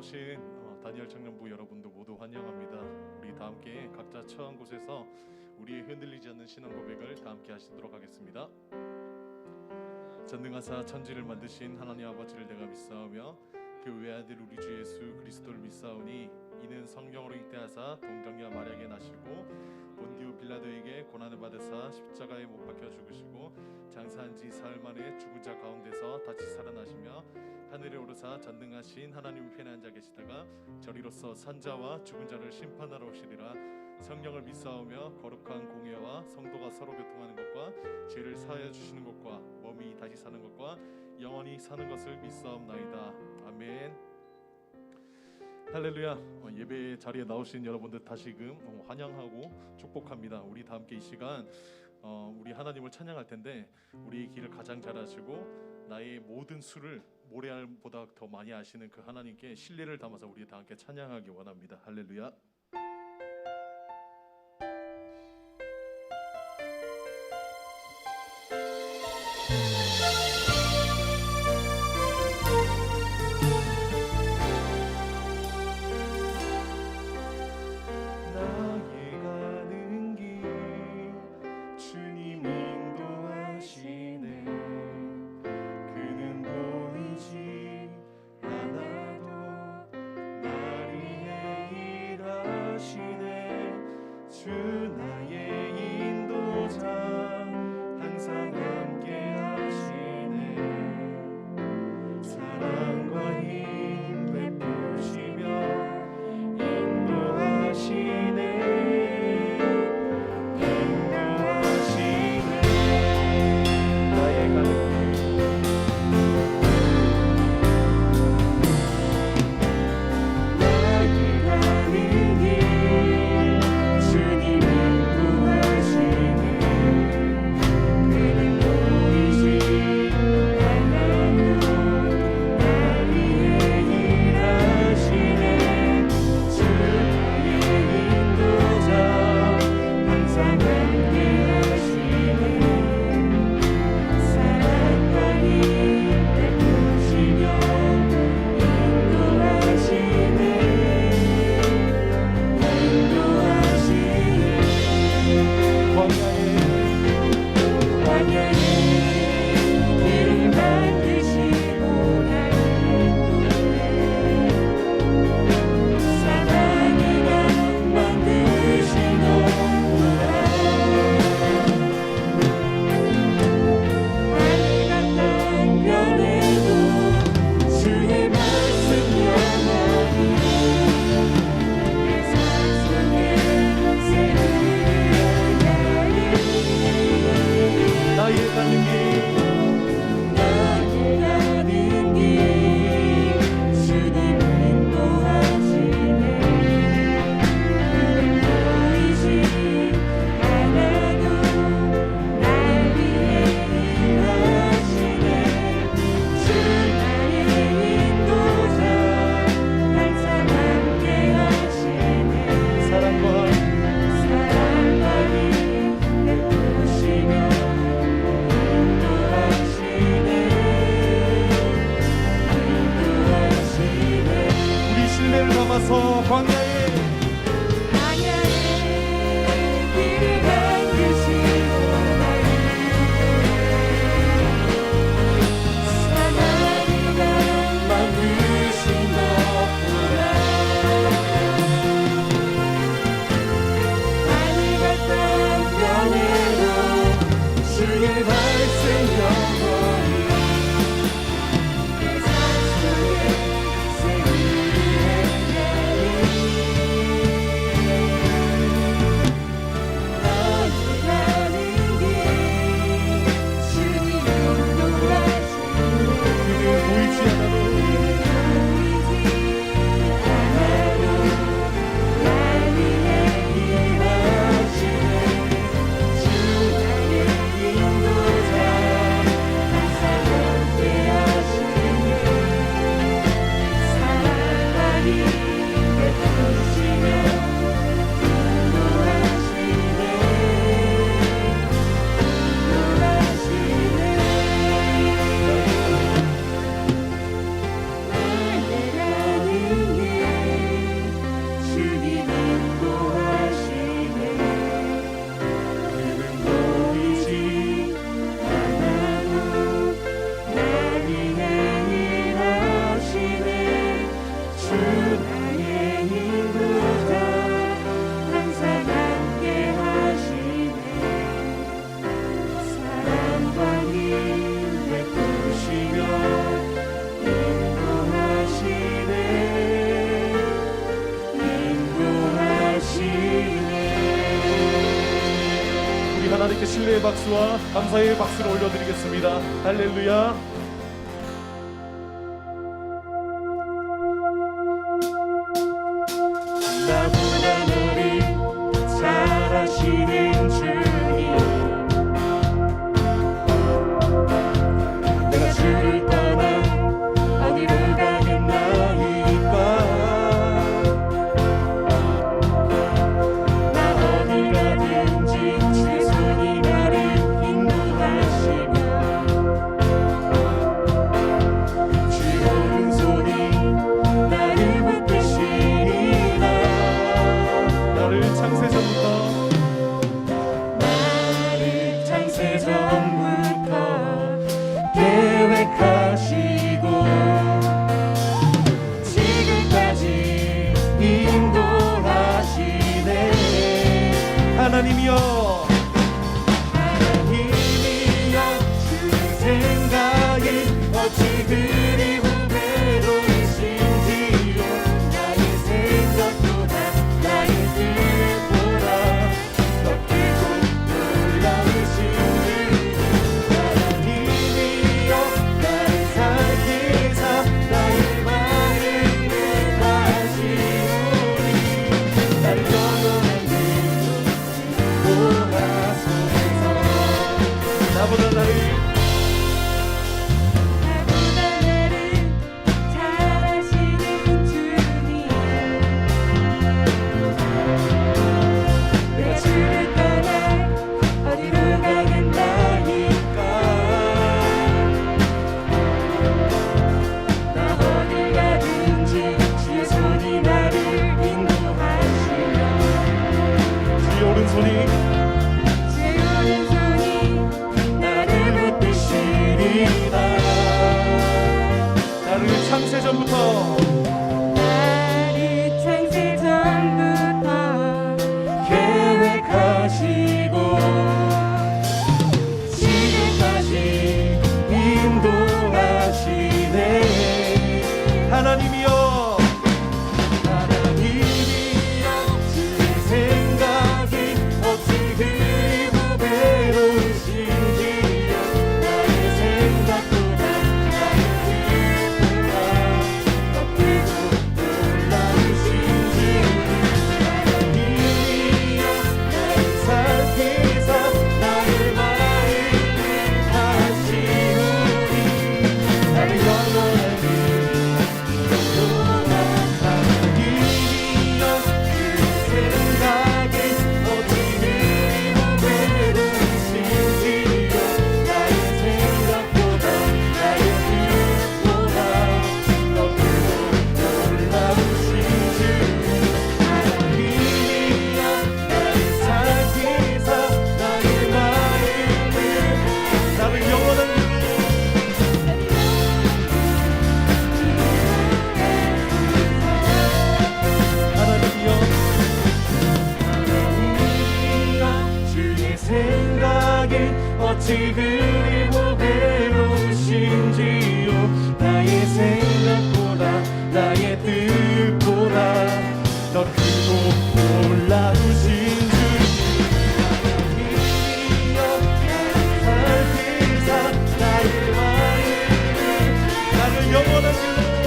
나오신 다니엘 청년부 여러분도 모두 환영합니다. 우리 다 함께 각자 처한 곳에서 우리의 흔들리지 않는 신앙 고백을 다 함께 하시도록 하겠습니다. 전능하사 천지를 만드신 하나님 아버지를 내가 믿사오며 그 외아들 우리 주 예수 그리스도를 믿사오니 이는 성령으로 잉태하사 동정녀 마리아에게 나시고 본디오 빌라도에게 고난을 받으사 십자가에 못 박혀 죽으시고 장사한 지 사흘 만에 죽은 자 가운데서 다시 살아나시며 하늘에 오르사 전능하신 하나님 편에 앉아 계시다가 저리로서 산자와 죽은 자를 심판하러 오시리라. 성령을 믿사오며 거룩한 공예와 성도가 서로 교통하는 것과 죄를 사하여 주시는 것과 몸이 다시 사는 것과 영원히 사는 것을 믿사옵나이다. 아멘. 할렐루야. 예배 자리에 나오신 여러분들 다시금 환영하고 축복합니다. 우리 다 함께 이 시간 우리 하나님을 찬양할 텐데 우리 길을 가장 잘 아시고 나의 모든 수를 모래알보다 더 많이 아시는 그 하나님께 신뢰를 담아서 우리 다 함께 찬양하기 원합니다. 할렐루야. 하나님께 신뢰의 박수와 감사의 박수를 올려드리겠습니다. 할렐루야. 나보다 너를 잘 아시는 주님, 내가 주를 떠나 어디로 가겠나이까. 나 어디 가든지 주의 손이 나를 인도하시며 주의 오른손이 나를 붙드시리라. 나를 창세전부터 계획하시고 지금까지 인도하시네. 하나님이여 주의 생각이 어찌 그리 후배로이신지요. 나의 생각보다 나의 뜻보다 더 크고 놀라우신 하나님이여, 나를 살피사 나의 마음을 다하시오니 나를 영원한 길로 돌아서서. 나보다 나를 잘 아시는 주님, 내가 주를 떠나 어디로 가겠나이까. 나 어딜 가든지 주의 손이 나를 인도하시며 주의 오른손이 주의 오른손이 나를 붙드시리라. 나를 창세전부터 나를 창세전부터 계획하시고 지금까지 인도하시네. 하나님이여 하나님이여, 주의 생각이 어찌 그리 후배로우신지요. 나의 생각보다 나의 뜻보다 더 크고 놀라우신지. 하나님이여, 나를 살피사 나의 마음을 다하시오니 나를 영원한 길로 하나님이여, 그 생각이 어찌 그리 후배로우신지요. 나의 생각보다 나의 뜻보다 더 크고 놀라우신 주. 하나님이여, 나를 살피사 나의 마음을 나를 영원한 길로 하나님이여 주의 생각이 어찌 그리 후배로우신지요. 나의 생각보다 나의 뜻보다 더 크고 놀라우신 주. 하나님이여, 나를 살피사 나의 마음을 나를 영원한 길로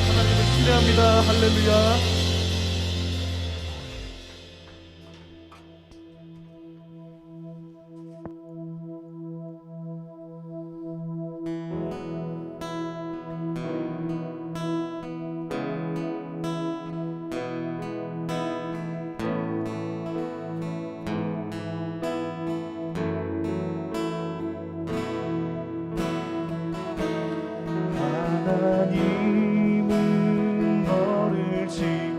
하나님을 기대합니다. 할렐루야. 하나님은 너를 지금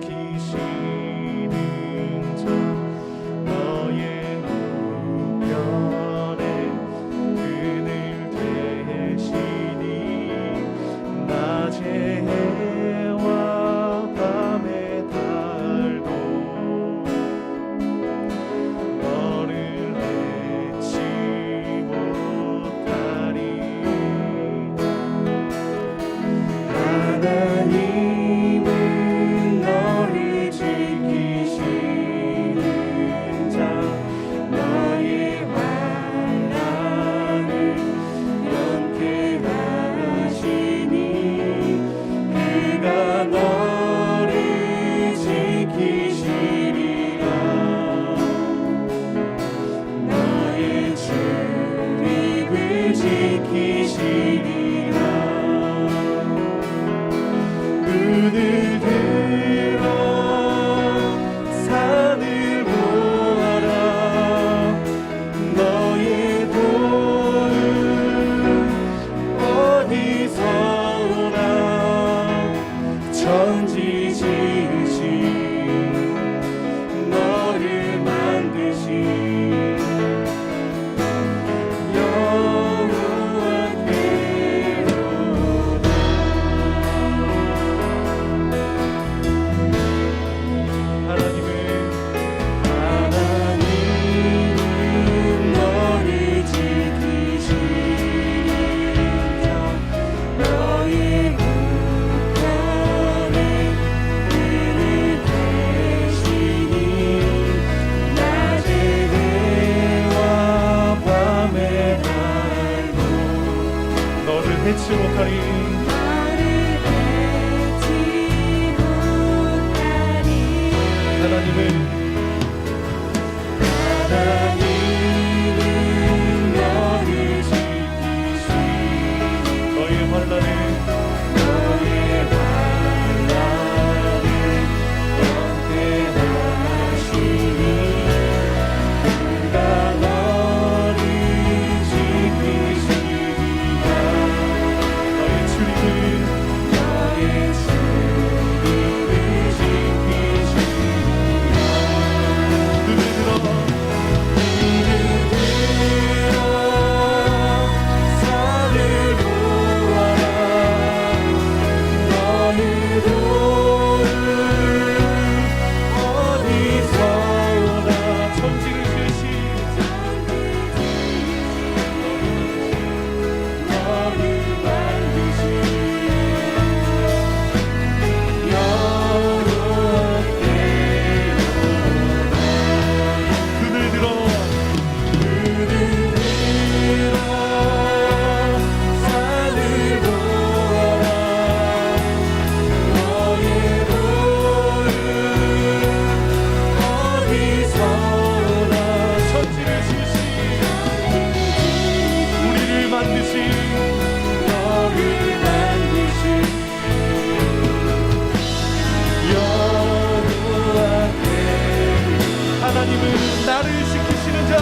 하나님은 나를 지키시는 자,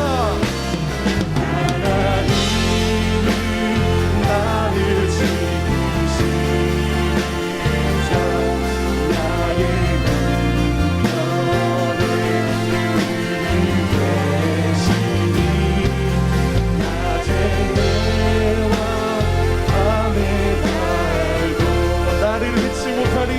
하나님은 나를 지키시는 자, 나의 문편에 계시니 낮에 해와 밤에 달도 나를 잊지 못하니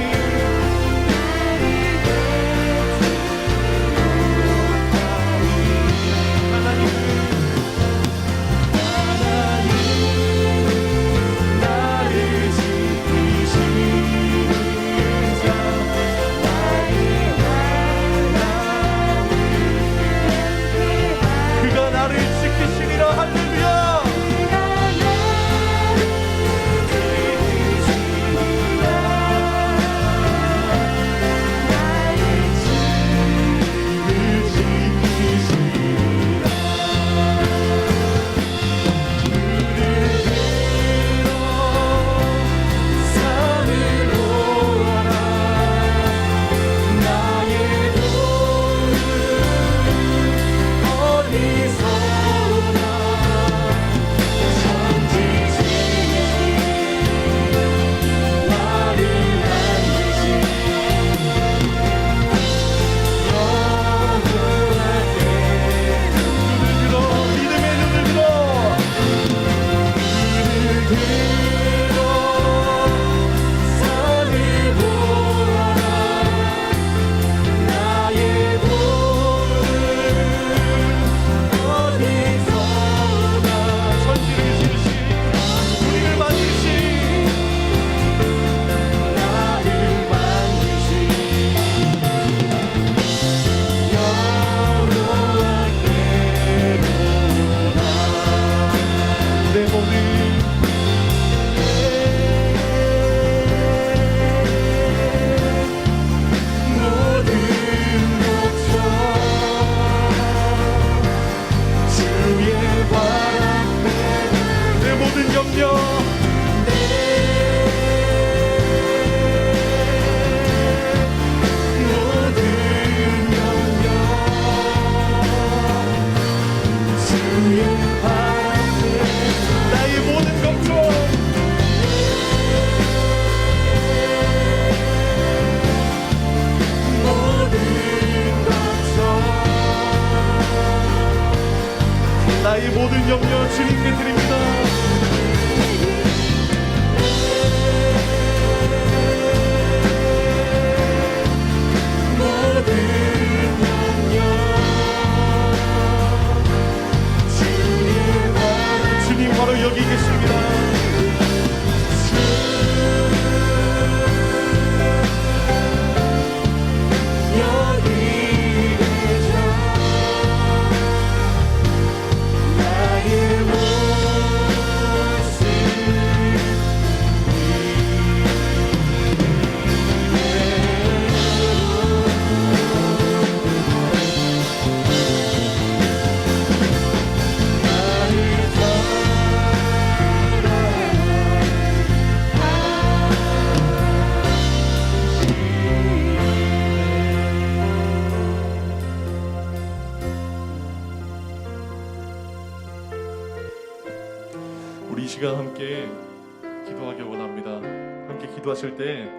나의 모든 염려 주님께 드립니다. 모든 염려 주님 바로 여기 계십니다. 나의 시간 함께 기도하기 원합니다. 함께 기도하실 때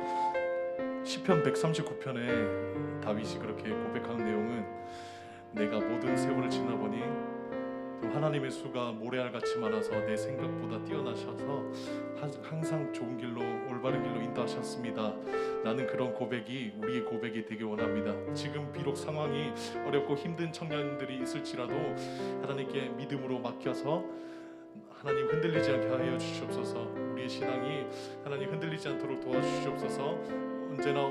시편 139편에 다윗이 그렇게 고백하는 내용은 내가 모든 세월을 지나보니 하나님의 수가 모래알같이 많아서 내 생각보다 뛰어나셔서 항상 좋은 길로 올바른 길로 인도하셨습니다 라는 그런 고백이 우리의 고백이 되길 원합니다. 지금 비록 상황이 어렵고 힘든 청년들이 있을지라도 하나님께 믿음으로 맡겨서 하나님 흔들리지 않게 하여 주시옵소서. 우리의 신앙이 하나님 흔들리지 않도록 도와주시옵소서. 언제나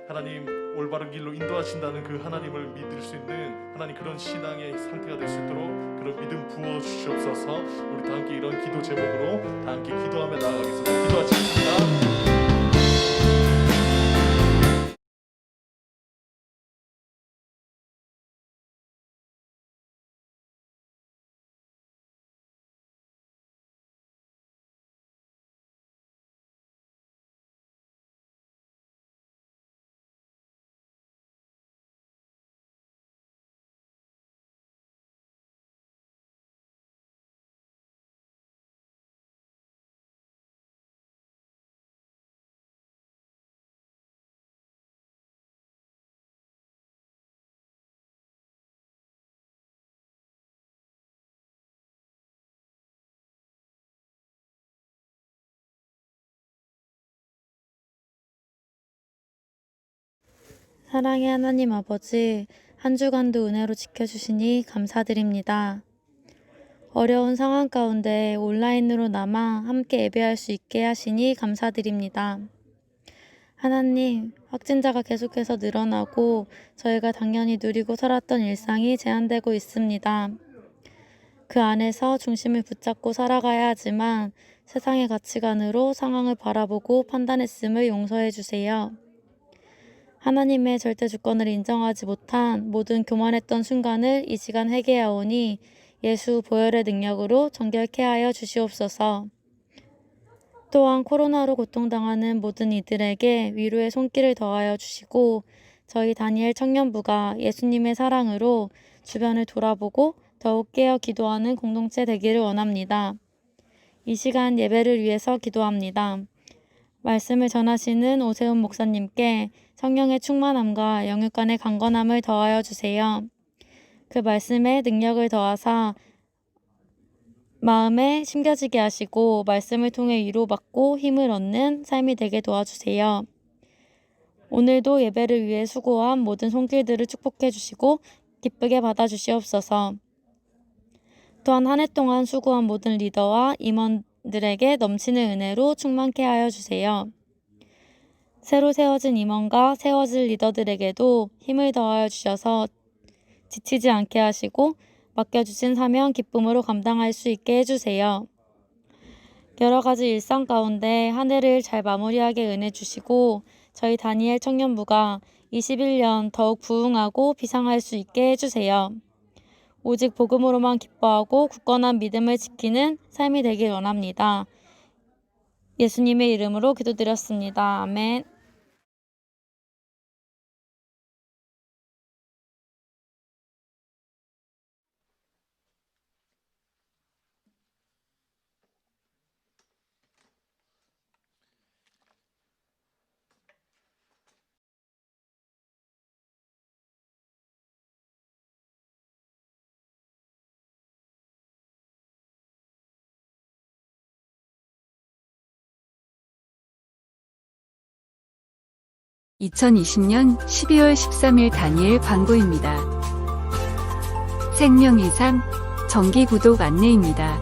하나님 올바른 길로 인도하신다는 그 하나님을 믿을 수 있는 하나님 그런 신앙의 상태가 될 수 있도록 그런 믿음 부어주시옵소서. 우리 다 함께 이런 기도 제목으로 다 함께 기도하며 나아가겠습니다. 기도하시겠습니다. 사랑의 하나님 아버지, 한 주간도 은혜로 지켜주시니 감사드립니다. 어려운 상황 가운데 온라인으로나마 함께 예배할 수 있게 하시니 감사드립니다. 하나님, 확진자가 계속해서 늘어나고 저희가 당연히 누리고 살았던 일상이 제한되고 있습니다. 그 안에서 중심을 붙잡고 살아가야 하지만 세상의 가치관으로 상황을 바라보고 판단했음을 용서해 주세요. 하나님의 절대 주권을 인정하지 못한 모든 교만했던 순간을 이 시간 회개하오니 예수 보혈의 능력으로 정결케 하여 주시옵소서. 또한 코로나로 고통당하는 모든 이들에게 위로의 손길을 더하여 주시고 저희 다니엘 청년부가 예수님의 사랑으로 주변을 돌아보고 더욱 깨어 기도하는 공동체 되기를 원합니다. 이 시간 예배를 위해서 기도합니다. 말씀을 전하시는 오세훈 목사님께 성령의 충만함과 영육간의 강건함을 더하여 주세요. 그 말씀에 능력을 더하사 마음에 심겨지게 하시고 말씀을 통해 위로받고 힘을 얻는 삶이 되게 도와주세요. 오늘도 예배를 위해 수고한 모든 손길들을 축복해 주시고 기쁘게 받아주시옵소서. 또한 한 해 동안 수고한 모든 리더와 임원들에게 넘치는 은혜로 충만케 하여 주세요. 새로 세워진 임원과 세워질 리더들에게도 힘을 더하여 주셔서 지치지 않게 하시고 맡겨주신 사명 기쁨으로 감당할 수 있게 해주세요. 여러 가지 일상 가운데 한 해를 잘 마무리하게 은혜 주시고 저희 다니엘 청년부가 21년 더욱 부흥하고 비상할 수 있게 해주세요. 오직 복음으로만 기뻐하고 굳건한 믿음을 지키는 삶이 되길 원합니다. 예수님의 이름으로 기도드렸습니다. 아멘. 2020년 12월 13일 다니엘 광고입니다. 생명이산 정기 구독 안내입니다.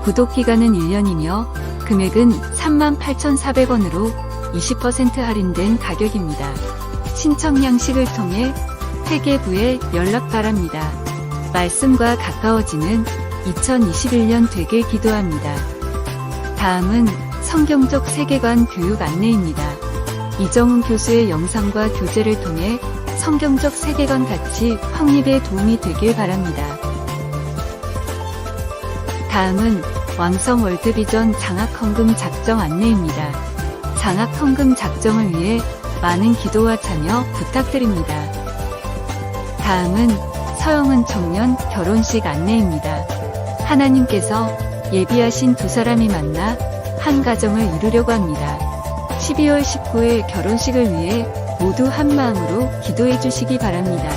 구독 기간은 1년이며 금액은 38,400원으로 20% 할인된 가격입니다. 신청 양식을 통해 회계부에 연락 바랍니다. 말씀과 가까워지는 2021년 되길 기도합니다. 다음은 성경적 세계관 교육 안내입니다. 이정훈 교수의 영상과 교재를 통해 성경적 세계관 가치 확립에 도움이 되길 바랍니다. 다음은 왕성 월드비전 장학헌금 작정 안내입니다. 장학헌금 작정을 위해 많은 기도와 참여 부탁드립니다. 다음은 서영은 청년 결혼식 안내입니다. 하나님께서 예비하신 두 사람이 만나 한 가정을 이루려고 합니다. 12월 19일 결혼식을 위해 모두 한 마음으로 기도해 주시기 바랍니다.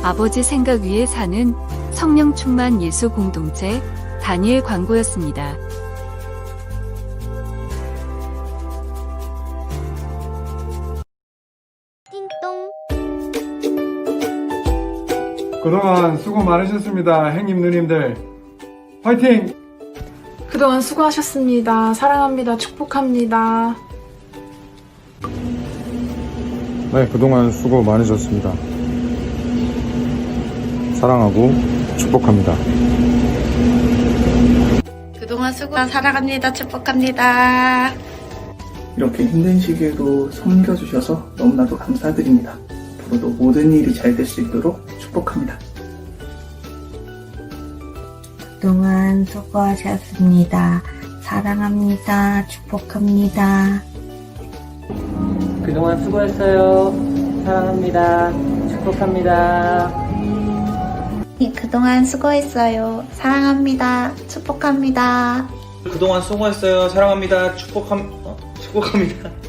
아버지 생각 위에 사는 성령 충만 예수 공동체 다니엘 광고였습니다. 그동안 수고 많으셨습니다. 형님 누님들 화이팅! 그동안 수고하셨습니다. 사랑합니다. 축복합니다. 네, 그동안 수고 많으셨습니다. 사랑하고 축복합니다. 그동안 수고 사랑합니다. 축복합니다. 이렇게 힘든 시기에도 섬겨주셔서 너무나도 감사드립니다. 앞으로도 모든 일이 잘 될 수 있도록 축복합니다. 그동안 수고하셨습니다. 사랑합니다. 축복합니다. 그동안 수고했어요. 사랑합니다. 축복합니다. 그동안 수고했어요. 사랑합니다. 축복합니다. 그동안 수고했어요. 사랑합니다. 축복합니다.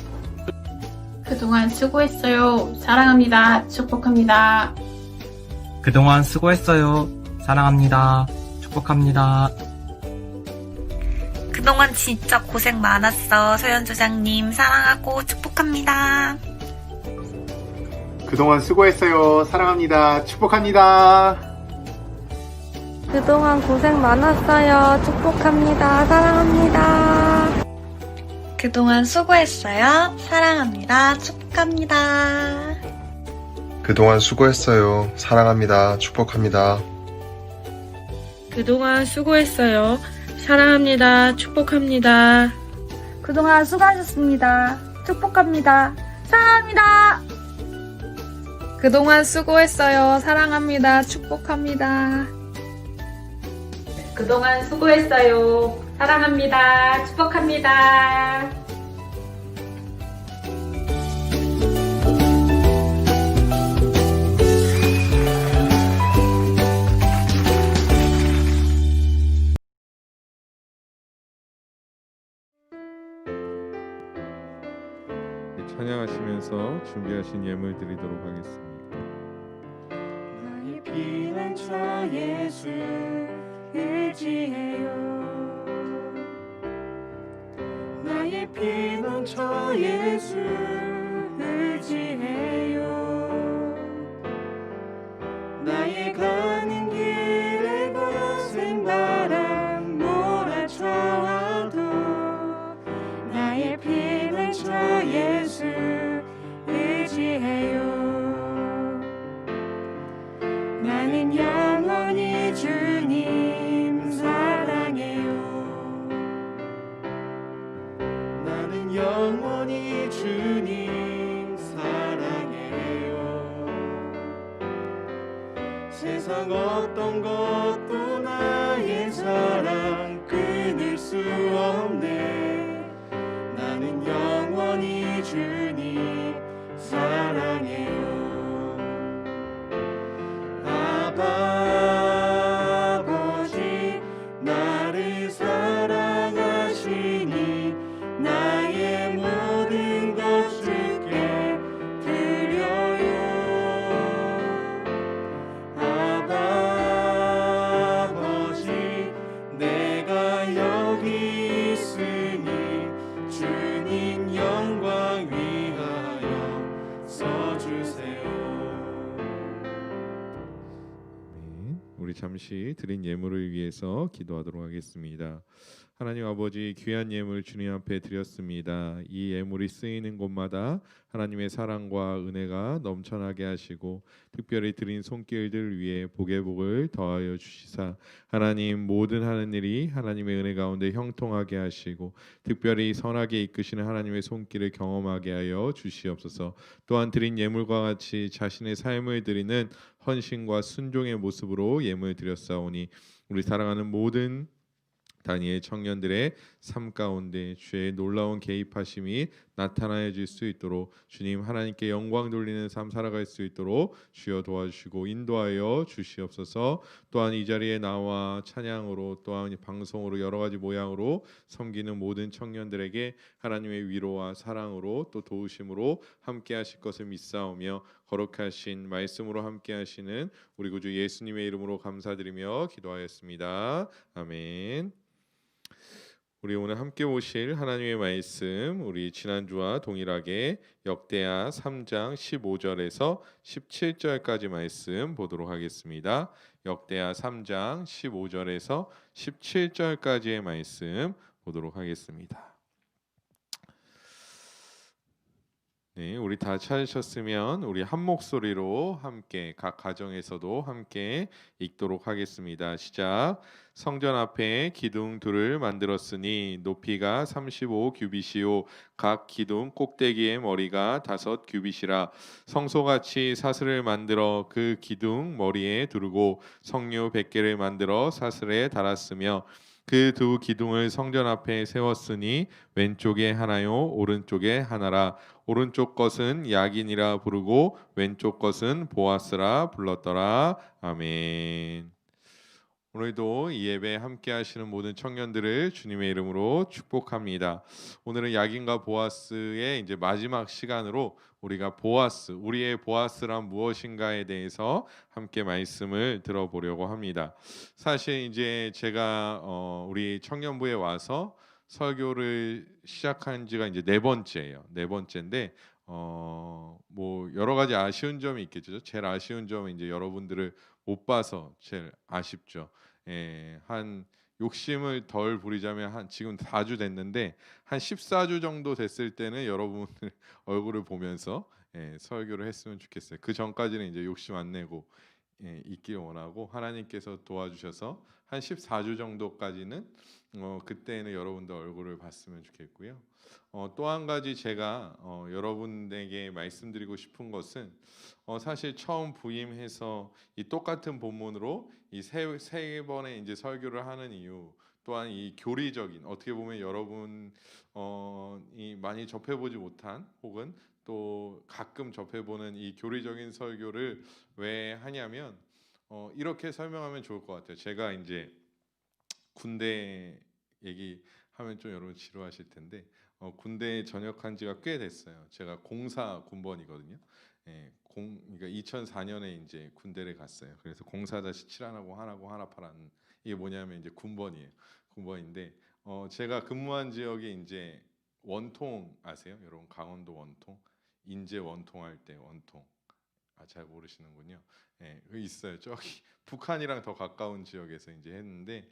그동안 수고했어요. 사랑합니다. 축복합니다. 그동안 수고했어요. 사랑합니다. 축복합니다. 그동안 진짜 고생 많았어. 소연 조장님 사랑하고 축복합니다. 그동안 수고했어요. 사랑합니다. 축복합니다. 그동안 고생 많았어요. 축복합니다. 사랑합니다. 그동안 수고했어요. 사랑합니다. 축복합니다. 그동안 수고했어요. 사랑합니다. 축복합니다. 그동안 수고했어요. 사랑합니다. 축복합니다. 그동안 수고하셨습니다. 축복합니다. 사랑합니다. 그동안 수고했어요. 사랑합니다. 축복합니다. 그동안 수고했어요. 사랑합니다. 축복합니다. 찬양하시면서 준비하신 예물 드리도록 하겠습니다. 나의 피난처 예수 의지해요. 나의 피난처 예수 의지해요. 나의 가는 길에 거센 바람 몰아쳐와도 나의 피난처 예수 의지해요. 나는 영원히 주님 사랑해요. 나는 영원히 주님 사랑해요. 세상 어떤 것도 나의 사랑 끊을 수 없네. 나는 영원히 주님 사랑해요. 아버지 나를 사랑하시니 나의 모든 것 주께 드려요. 아버지 내가 여기 있으니 주님 영광 위하여 써주세요. 우리 잠시 드린 예물을 위해서 기도하도록 하겠습니다. 하나님 아버지, 귀한 예물 주님 앞에 드렸습니다. 이 예물이 쓰이는 곳마다 하나님의 사랑과 은혜가 넘쳐나게 하시고 특별히 드린 손길들 위에 복의 복을 더하여 주시사 하나님 모든 하는 일이 하나님의 은혜 가운데 형통하게 하시고 특별히 선하게 이끄시는 하나님의 손길을 경험하게 하여 주시옵소서. 또한 드린 예물과 같이 자신의 삶을 드리는 헌신과 순종의 모습으로 예물 드렸사오니 우리 사랑하는 모든 다니엘 청년들의 삶 가운데 주의 놀라운 개입하심이 나타나질 수 있도록 주님 하나님께 영광 돌리는 삶 살아갈 수 있도록 주여 도와주시고 인도하여 주시옵소서. 또한 이 자리에 나와 찬양으로 또한 방송으로 여러 가지 모양으로 섬기는 모든 청년들에게 하나님의 위로와 사랑으로 또 도우심으로 함께 하실 것을 믿사오며 거룩하신 말씀으로 함께 하시는 우리 구주 예수님의 이름으로 감사드리며 기도하였습니다. 아멘. 우리 오늘 함께 보실 하나님의 말씀, 우리 지난주와 동일하게 역대하 3장 15절에서 17절까지 말씀 보도록 하겠습니다. 역대하 3장 15절에서 17절까지의 말씀 보도록 하겠습니다. 네, 우리 다 찾으셨으면 우리 한 목소리로 함께 각 가정에서도 함께 읽도록 하겠습니다. 시작. 성전 앞에 기둥 둘을 만들었으니 높이가 35 규빗이요 각 기둥 꼭대기의 머리가 5 규빗이라. 성소같이 사슬을 만들어 그 기둥 머리에 두르고 성류 100개를 만들어 사슬에 달았으며 그 두 기둥을 성전 앞에 세웠으니 왼쪽에 하나요 오른쪽에 하나라. 오른쪽 것은 야긴이라 부르고 왼쪽 것은 보아스라 불렀더라. 아멘. 오늘도 이 예배 함께 하시는 모든 청년들을 주님의 이름으로 축복합니다. 오늘은 야긴과 보아스의 이제 마지막 시간으로 우리가 보아스, 우리의 보아스란 무엇인가에 대해서 함께 말씀을 들어보려고 합니다. 사실 이제 제가 우리 청년부에 와서 설교를 시작한 지가 이제 4번째예요. 4번째인데 뭐 여러 가지 아쉬운 점이 있겠죠. 제일 아쉬운 점은 이제 여러분들을 못 봐서 제일 아쉽죠. 한 욕심을 덜 부리자면 한 지금 4주 됐는데 한 14주 정도 됐을 때는 여러분들 얼굴을 보면서 설교를 했으면 좋겠어요. 그 전까지는 이제 욕심 안 내고 있길 원하고 하나님께서 도와주셔서 한 14주 정도까지는 그때는 여러분들 얼굴을 봤으면 좋겠고요. 또 한 가지 제가 여러분에게 말씀드리고 싶은 것은 사실 처음 부임해서 이 똑같은 본문으로 이 세 번의 이제 설교를 하는 이유, 또한 이 교리적인 어떻게 보면 여러분 이 많이 접해보지 못한 혹은 또 가끔 접해보는 이 교리적인 설교를 왜 하냐면 이렇게 설명하면 좋을 것 같아요. 제가 이제 군대 얘기하면 좀 여러분 지루하실 텐데 군대에 전역한 지가 꽤 됐어요. 제가 공사 군번이거든요. 그러니까 2004년에 이제 군대를 갔어요. 그래서 04-7 하나고 하나고 하나파라는 이게 뭐냐면 이제 군번이에요. 군번인데 제가 근무한 지역이 이제 원통 아세요? 여러분 강원도 원통, 인제 원통 할 때 원통. 잘 모르시는군요. 그 있어요. 저기 북한이랑 더 가까운 지역에서 이제 했는데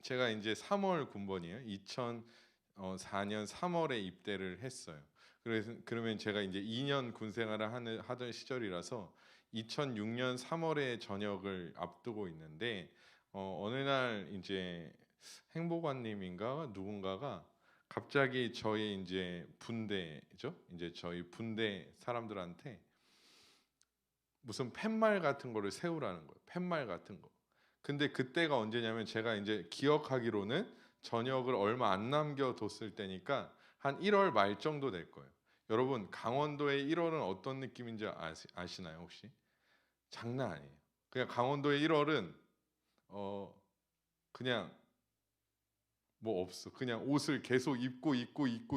제가 이제 3월 군번이에요. 2004년 3월에 입대를 했어요. 그래서 그러면 제가 이제 2년 군 생활을 하던 시절이라서 2006년 3월에 전역을 앞두고 있는데 어느 날 이제 행보관님인가 누군가가 갑자기 저희 이제 분대죠. 이제 저희 분대 사람들한테 무슨 팻말 같은 거를 세우라는 거예요. 팻말 같은 거. 근데 그때가 언제냐면 제가 이제 기억하기로는 전역을 얼마 안 남겨뒀을 때니까 한 1월 말 정도 될 거예요. 여러분 강원도의 1월은 어떤 느낌인지 아시나요 혹시? 장난 아니에요. 그냥 강원도의 1월은 그냥 뭐 없어. 그냥 옷을 계속 입고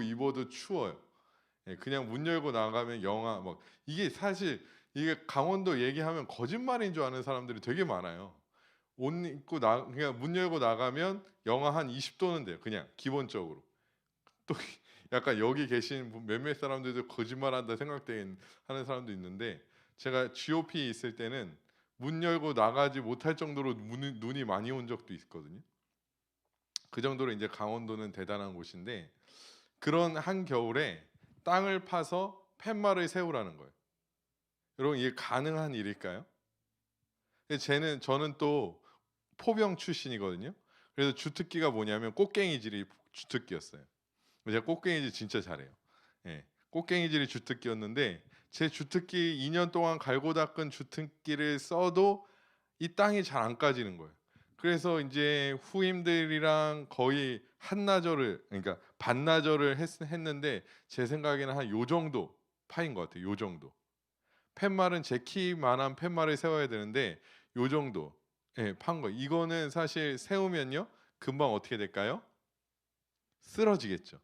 입어도 추워요. 그냥 문 열고 나가면 영하 막 이게 사실 이게 강원도 얘기하면 거짓말인 줄 아는 사람들이 되게 많아요. 옷 입고 그냥 문 열고 나가면 영하 한 20도는 돼요. 그냥 기본적으로. 또 약간 여기 계신 몇몇 사람들도 거짓말한다 생각되는 하는 사람도 있는데 제가 GOP 있을 때는 문 열고 나가지 못할 정도로 눈이 많이 온 적도 있거든요. 그 정도로 이제 강원도는 대단한 곳인데 그런 한 겨울에 땅을 파서 팻말을 세우라는 거예요. 여러분 이게 가능한 일일까요? 저는 또 포병 출신이거든요. 그래서 주특기가 뭐냐면 꽃갱이질이 주특기였어요. 제가 꽃갱이질 진짜 잘해요. 꽃갱이질이 주특기였는데 제 주특기 2년 동안 갈고 닦은 주특기를 써도 이 땅이 잘 안 까지는 거예요. 그래서 이제 후임들이랑 거의 한나절을, 그러니까 반나절을 했는데 제 생각에는 한 요 정도 파인 것 같아요. 요 정도. 팻말은 제 키만한 팻말을 세워야 되는데 요 정도 판 거. 이거는 사실 세우면요 금방 어떻게 될까요? 쓰러지겠죠.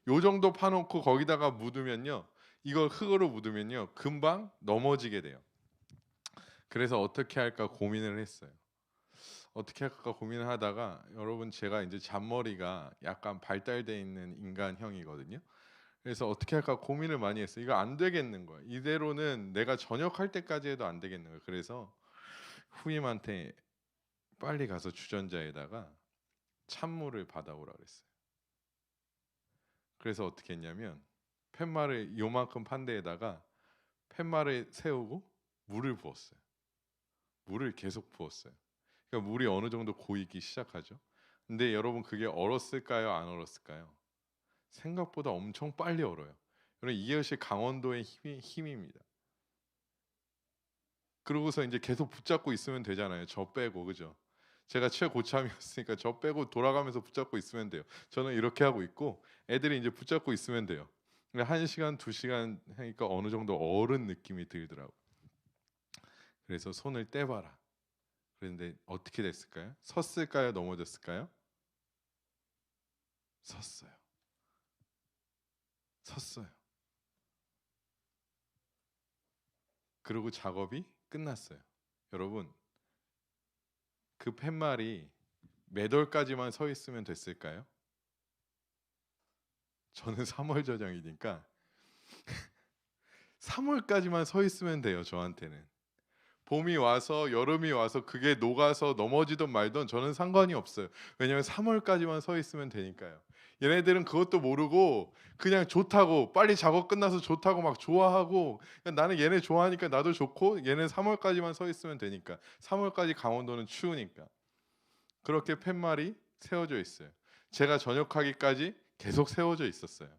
요 정도 파놓고 거기다가 묻으면요, 이걸 흙으로 묻으면요 금방 넘어지게 돼요. 그래서 어떻게 할까 고민을 했어요. 어떻게 할까 고민을 하다가, 여러분 제가 이제 잔머리가 약간 발달돼 있는 인간형이거든요. 그래서 어떻게 할까 고민을 많이 했어요. 이거 안 되겠는 거야. 이대로는 내가 전역할 때까지 해도 안 되겠는 거야. 그래서 후임한테 빨리 가서 주전자에다가 찬물을 받아오라 그랬어요. 그래서 어떻게 했냐면 팻말을 요만큼 판 데에다가 팻말을 세우고 물을 부었어요. 물을 계속 부었어요. 그러니까 물이 어느 정도 고이기 시작하죠. 근데 여러분 그게 얼었을까요? 안 얼었을까요? 생각보다 엄청 빨리 얼어요. 여러분 이것이 강원도의 힘입니다. 그러고서 이제 계속 붙잡고 있으면 되잖아요. 저 빼고, 그죠? 제가 최고참이었으니까 저 빼고 돌아가면서 붙잡고 있으면 돼요. 저는 이렇게 하고 있고 애들이 이제 붙잡고 있으면 돼요. 1시간, 2시간 하니까 어느 정도 얼은 느낌이 들더라고. 그래서 손을 떼봐라. 그런데 어떻게 됐을까요? 섰을까요? 넘어졌을까요? 섰어요. 섰어요. 그리고 작업이 끝났어요. 여러분, 그 팻말이 몇 월까지만 서 있으면 됐을까요? 저는 3월 저장이니까 3월까지만 서 있으면 돼요. 저한테는 봄이 와서 여름이 와서 그게 녹아서 넘어지든 말든 저는 상관이 없어요. 왜냐하면 3월까지만 서 있으면 되니까요. 얘네들은 그것도 모르고 그냥 좋다고, 빨리 작업 끝나서 좋다고 막 좋아하고, 나는 얘네 좋아하니까 나도 좋고, 얘는 3월까지만 서 있으면 되니까. 3월까지 강원도는 추우니까. 그렇게 팻말이 세워져 있어요. 제가 전역하기까지 계속 세워져 있었어요.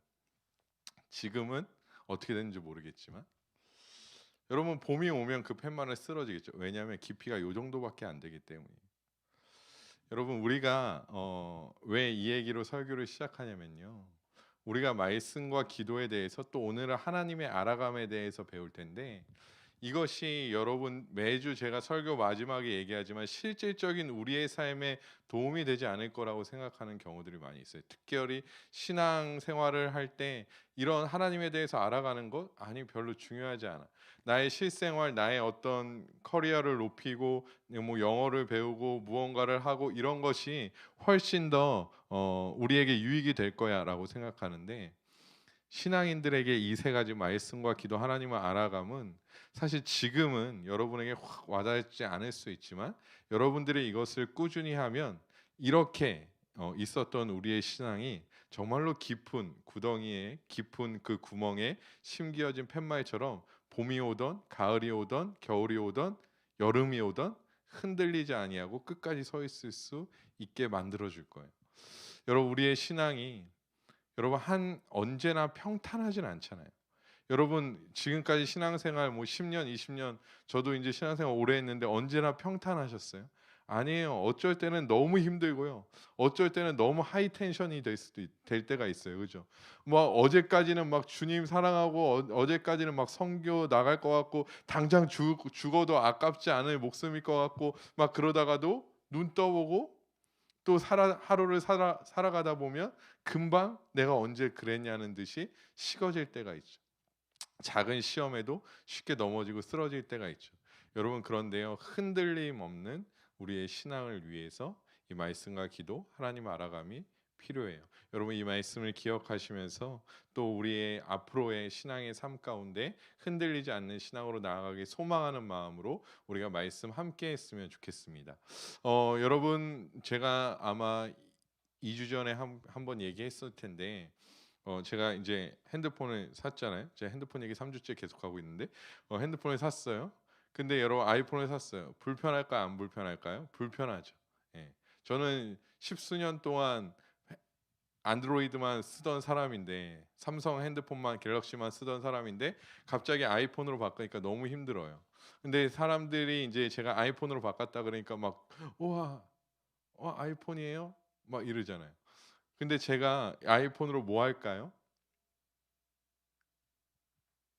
지금은 어떻게 되는지 모르겠지만 여러분 봄이 오면 그 팻말은 쓰러지겠죠. 왜냐하면 깊이가 요 정도밖에 안 되기 때문이에요. 여러분 우리가 왜 이 얘기로 설교를 시작하냐면요, 우리가 말씀과 기도에 대해서 또 오늘은 하나님의 알아감에 대해서 배울 텐데, 이것이 여러분 매주 제가 설교 마지막에 얘기하지만 실질적인 우리의 삶에 도움이 되지 않을 거라고 생각하는 경우들이 많이 있어요. 특별히 신앙 생활을 할 때 이런 하나님에 대해서 알아가는 것 아니 별로 중요하지 않아. 나의 실생활, 나의 어떤 커리어를 높이고 뭐 영어를 배우고 무언가를 하고 이런 것이 훨씬 더 우리에게 유익이 될 거야라고 생각하는데, 신앙인들에게 이 세 가지 말씀과 기도, 하나님을 알아감은 사실 지금은 여러분에게 확 와닿지 않을 수 있지만 여러분들이 이것을 꾸준히 하면 이렇게 있었던 우리의 신앙이 정말로 깊은 구덩이에, 깊은 그 구멍에 심겨진 팻말처럼 봄이 오던 가을이 오던 겨울이 오던 여름이 오던 흔들리지 아니하고 끝까지 서 있을 수 있게 만들어 줄 거예요. 여러분 우리의 신앙이 여러분 언제나 평탄하진 않잖아요. 여러분 지금까지 신앙생활 뭐 10년, 20년, 저도 이제 신앙생활 오래 했는데 언제나 평탄하셨어요? 아니에요. 어쩔 때는 너무 힘들고요. 어쩔 때는 너무 하이 텐션이 될 때가 있어요. 그죠? 뭐 어제까지는 막 주님 사랑하고 어제까지는 막 선교 나갈 것 같고 당장 죽어도 아깝지 않을 목숨일 것 같고 막 그러다가도 눈 떠보고 또 하루를 살아가다 보면 금방 내가 언제 그랬냐는 듯이 식어질 때가 있죠. 작은 시험에도 쉽게 넘어지고 쓰러질 때가 있죠. 여러분 그런데요, 흔들림 없는 우리의 신앙을 위해서 이 말씀과 기도, 하나님 알아감이 필요해요. 여러분 이 말씀을 기억하시면서 또 우리의 앞으로의 신앙의 삶 가운데 흔들리지 않는 신앙으로 나아가길 소망하는 마음으로 우리가 말씀 함께 했으면 좋겠습니다. 여러분 제가 아마 2주 전에 한 번 얘기했을 텐데 제가 이제 핸드폰을 샀잖아요. 제가 핸드폰 얘기 3주째 계속하고 있는데 핸드폰을 샀어요. 근데 여러분 아이폰을 샀어요. 불편할까요? 안 불편할까요? 불편하죠. 예. 저는 10수년 동안 안드로이드만 쓰던 사람인데, 삼성 핸드폰만 갤럭시만 쓰던 사람인데 갑자기 아이폰으로 바꾸니까 너무 힘들어요. 근데 사람들이 이제 제가 아이폰으로 바꿨다 그러니까 막 우와 아이폰이에요? 막 이러잖아요. 근데 제가 아이폰으로 뭐 할까요?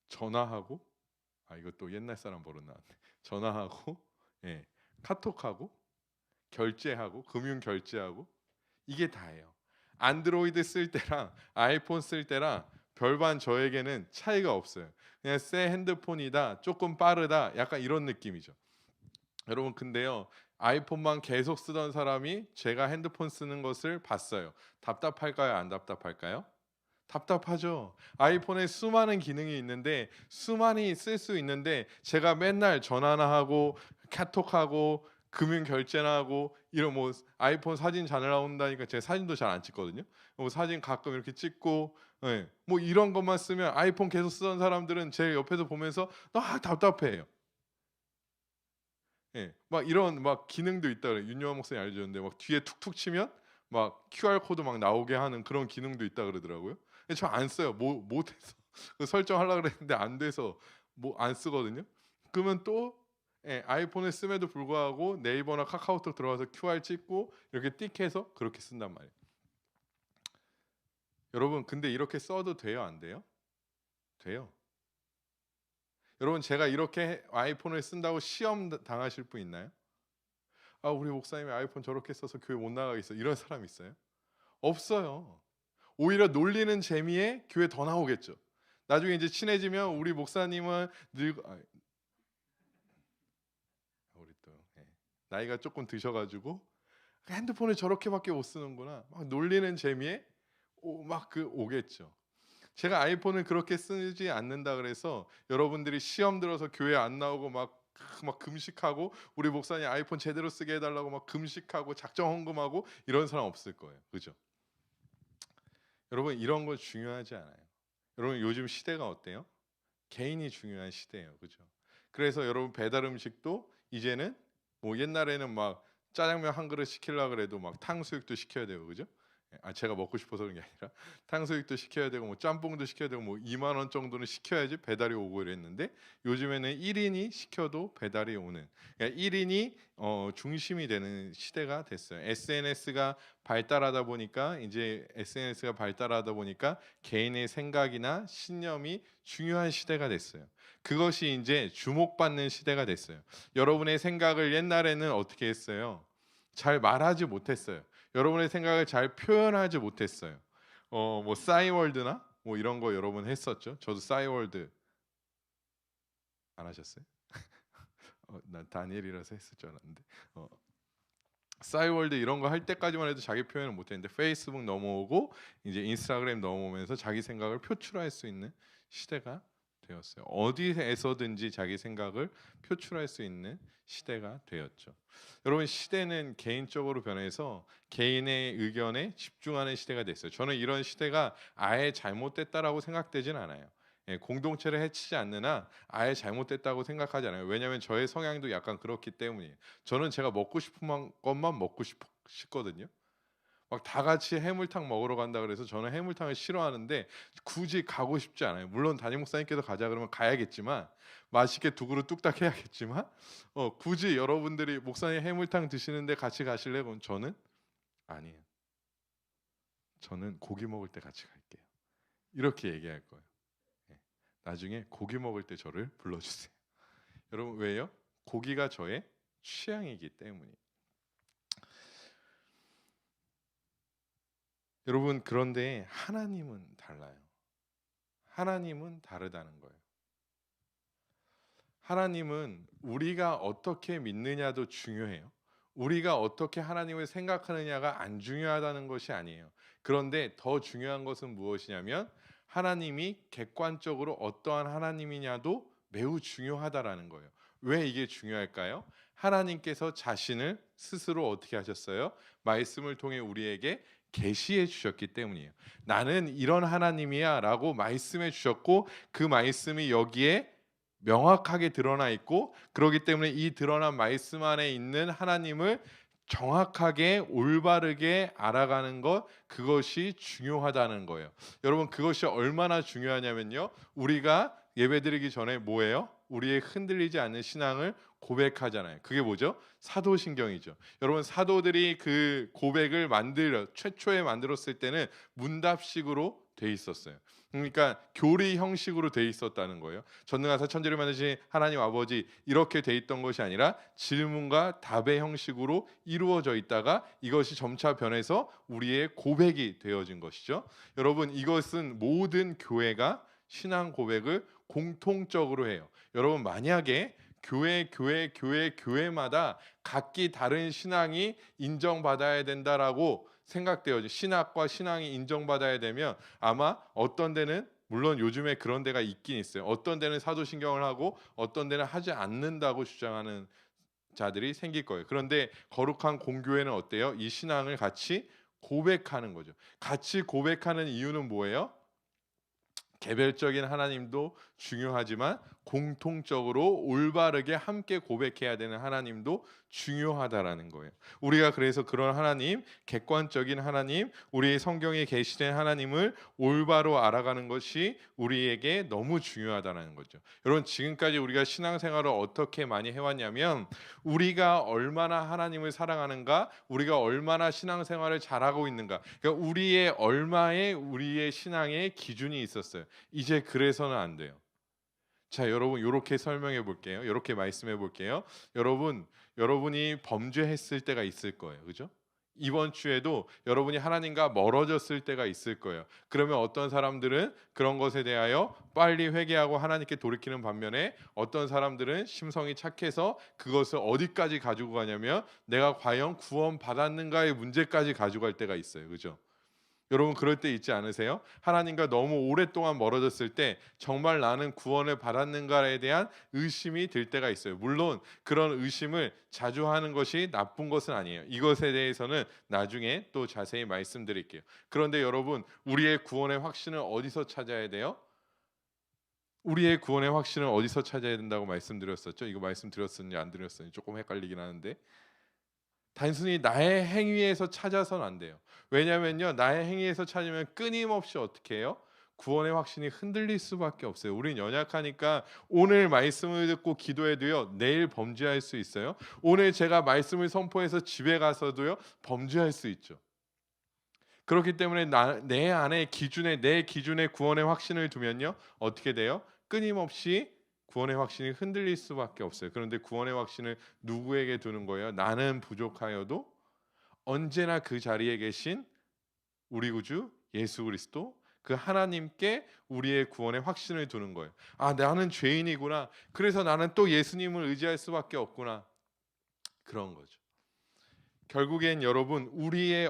전화하고, 이것도 옛날 사람 버릇 나왔네. 전화하고, 예, 카톡하고, 결제하고, 금융 결제하고, 이게 다예요. 안드로이드 쓸 때랑 아이폰 쓸 때랑 별반 저에게는 차이가 없어요. 그냥 새 핸드폰이다, 조금 빠르다, 약간 이런 느낌이죠. 여러분, 근데요, 아이폰만 계속 쓰던 사람이 제가 핸드폰 쓰는 것을 봤어요. 답답할까요? 안 답답할까요? 답답하죠. 아이폰에 수많은 기능이 있는데, 수많이 쓸 수 있는데, 제가 맨날 전화나 하고 카톡하고 금융 결제나 하고 이런 뭐 아이폰 사진 잘 나온다니까 제가 사진도 잘 안 찍거든요. 뭐 사진 가끔 이렇게 찍고, 예, 뭐 이런 것만 쓰면 아이폰 계속 쓰던 사람들은 제 옆에서 보면서 답답해요. 예, 막 이런 막 기능도 있다 그래요. 윤여원 목사님 알려줬는데 막 뒤에 툭툭 치면 막 QR 코드 막 나오게 하는 그런 기능도 있다 그러더라고요. 저 안 써요. 못해서 설정하려고 그랬는데 안 돼서 뭐 안 쓰거든요. 그러면 또, 예, 아이폰을 씀에도 불구하고 네이버나 카카오톡 들어가서 QR 찍고 이렇게 띡해서 그렇게 쓴단 말이에요. 여러분, 근데 이렇게 써도 돼요, 안 돼요? 돼요. 여러분, 제가 이렇게 아이폰을 쓴다고 시험 당하실 분 있나요? 우리 목사님이 아이폰 저렇게 써서 교회 못 나가겠어, 이런 사람 있어요? 없어요. 오히려 놀리는 재미에 교회 더 나오겠죠. 나중에 이제 친해지면 우리 목사님은 우리 또, 예, 나이가 조금 드셔가지고 핸드폰을 저렇게밖에 못 쓰는구나, 막 놀리는 재미에 오겠죠. 제가 아이폰을 그렇게 쓰지 않는다 그래서 여러분들이 시험 들어서 교회 안 나오고 막 금식하고 우리 목사님 아이폰 제대로 쓰게 해달라고 막 금식하고 작정 헌금하고 이런 사람 없을 거예요. 그죠? 여러분, 이런 거 중요하지 않아요. 여러분, 요즘 시대가 어때요? 개인이 중요한 시대예요. 그죠? 그래서 여러분, 배달 음식도 이제는 뭐 옛날에는 막 짜장면 한 그릇 시키려고 그래도 막 탕수육도 시켜야 되고, 그죠? 제가 먹고 싶어서 그런 게 아니라 탕수육도 시켜야 되고 뭐 짬뽕도 시켜야 되고 뭐 2만 원 정도는 시켜야지 배달이 오고 이랬는데, 요즘에는 1인이 시켜도 배달이 오는, 그러니까 1인이 중심이 되는 시대가 됐어요. SNS가 발달하다 보니까 개인의 생각이나 신념이 중요한 시대가 됐어요. 그것이 이제 주목받는 시대가 됐어요. 여러분의 생각을 옛날에는 어떻게 했어요? 잘 말하지 못했어요. 여러분의 생각을 잘 표현하지 못했어요. 뭐 싸이월드나 뭐 이런 거 여러분 했었죠. 저도 싸이월드 안 하셨어요? 난 다니엘이라서 했을 줄 알았는데, 싸이월드 이런 거 할 때까지만 해도 자기 표현을 못했는데, 페이스북 넘어오고 이제 인스타그램 넘어오면서 자기 생각을 표출할 수 있는 시대가 되었어요. 어디에서든지 자기 생각을 표출할 수 있는 시대가 되었죠. 여러분, 시대는 개인적으로 변해서 개인의 의견에 집중하는 시대가 됐어요. 저는 이런 시대가 아예 잘못됐다라고 생각되진 않아요. 예, 공동체를 해치지 않는 한 아예 잘못됐다고 생각하지 않아요. 왜냐하면 저의 성향도 약간 그렇기 때문이에요. 저는 제가 먹고 싶은 것만 먹고 싶거든요. 막 다 같이 해물탕 먹으러 간다 그래서 저는 해물탕을 싫어하는데 굳이 가고 싶지 않아요. 물론 담임 목사님께서 가자 그러면 가야겠지만, 맛있게 두 그릇 뚝딱 해야겠지만, 굳이 여러분들이 목사님 해물탕 드시는데 같이 가실래요? 그럼 저는 아니에요. 저는 고기 먹을 때 같이 갈게요. 이렇게 얘기할 거예요. 나중에 고기 먹을 때 저를 불러주세요. 여러분, 왜요? 고기가 저의 취향이기 때문이에요. 여러분, 그런데 하나님은 달라요. 하나님은 다르다는 거예요. 하나님은 우리가 어떻게 믿느냐도 중요해요. 우리가 어떻게 하나님을 생각하느냐가 안 중요하다는 것이 아니에요. 그런데 더 중요한 것은 무엇이냐면, 하나님이 객관적으로 어떠한 하나님이냐도 매우 중요하다라는 거예요. 왜 이게 중요할까요? 하나님께서 자신을 스스로 어떻게 하셨어요? 말씀을 통해 우리에게 계시해 주셨기 때문이에요. 나는 이런 하나님이야 라고 말씀해 주셨고, 그 말씀이 여기에 명확하게 드러나 있고, 그렇기 때문에 이 드러난 말씀 안에 있는 하나님을 정확하게 올바르게 알아가는 것, 그것이 중요하다는 거예요. 여러분, 그것이 얼마나 중요하냐면요, 우리가 예배드리기 전에 뭐예요? 우리의 흔들리지 않는 신앙을 고백하잖아요. 그게 뭐죠? 사도신경이죠. 여러분, 사도들이 그 고백을 최초에 만들었을 때는 문답식으로 돼 있었어요. 그러니까 교리 형식으로 돼 있었다는 거예요. 전능하사 천지를 만드신 하나님 아버지, 이렇게 돼 있던 것이 아니라 질문과 답의 형식으로 이루어져 있다가 이것이 점차 변해서 우리의 고백이 되어진 것이죠. 여러분, 이것은 모든 교회가 신앙 고백을 공통적으로 해요. 여러분, 만약에 교회마다 각기 다른 신앙이 인정받아야 된다라고 생각되어져, 신학과 신앙이 인정받아야 되면 아마 어떤 데는, 물론 요즘에 그런 데가 있긴 있어요. 어떤 데는 사도신경을 하고 어떤 데는 하지 않는다고 주장하는 자들이 생길 거예요. 그런데 거룩한 공교회는 어때요? 이 신앙을 같이 고백하는 거죠. 같이 고백하는 이유는 뭐예요? 개별적인 하나님도 중요하지만 공통적으로 올바르게 함께 고백해야 되는 하나님도 중요하다라는 거예요. 우리가 그래서 그런 하나님, 객관적인 하나님, 우리의 성경에 계시된 하나님을 올바로 알아가는 것이 우리에게 너무 중요하다는 거죠. 여러분, 지금까지 우리가 신앙생활을 어떻게 많이 해왔냐면, 우리가 얼마나 하나님을 사랑하는가, 우리가 얼마나 신앙생활을 잘하고 있는가, 그러니까 우리의 신앙의 기준이 있었어요. 이제 그래서는 안 돼요. 자, 여러분, 이렇게 설명해 볼게요. 이렇게 말씀해 볼게요. 여러분이 범죄했을 때가 있을 거예요. 그죠? 이번 주에도 여러분이 하나님과 멀어졌을 때가 있을 거예요. 그러면 어떤 사람들은 그런 것에 대하여 빨리 회개하고 하나님께 돌이키는 반면에, 어떤 사람들은 심성이 착해서 그것을 어디까지 가지고 가냐면 내가 과연 구원 받았는가의 문제까지 가져갈 때가 있어요. 그죠? 여러분, 그럴 때 있지 않으세요? 하나님과 너무 오랫동안 멀어졌을 때 정말 나는 구원을 받았는가에 대한 의심이 들 때가 있어요. 물론 그런 의심을 자주 하는 것이 나쁜 것은 아니에요. 이것에 대해서는 나중에 또 자세히 말씀드릴게요. 그런데 여러분, 우리의 구원의 확신을 어디서 찾아야 돼요? 우리의 구원의 확신을 어디서 찾아야 된다고 말씀드렸었죠? 이거 말씀드렸었는지 안 드렸었는지 조금 헷갈리긴 하는데, 단순히 나의 행위에서 찾아서는 안 돼요. 왜냐면요, 나의 행위에서 찾으면 끊임없이 어떻게 해요? 구원의 확신이 흔들릴 수밖에 없어요. 우린 연약하니까 오늘 말씀을 듣고 기도해도요, 내일 범죄할 수 있어요. 오늘 제가 말씀을 선포해서 집에 가서도요, 범죄할 수 있죠. 그렇기 때문에 내 안에 내 기준에 구원의 확신을 두면요, 어떻게 돼요? 끊임없이 구원의 확신이 흔들릴 수밖에 없어요. 그런데 구원의 확신을 누구에게 두는 거예요? 나는 부족하여도 언제나 그 자리에 계신 우리 구주 예수 그리스도, 그 하나님께 우리의 구원의 확신을 두는 거예요. 아, 나는 죄인이구나. 그래서 나는 또 예수님을 의지할 수밖에 없구나. 그런 거죠. 결국엔 여러분, 우리의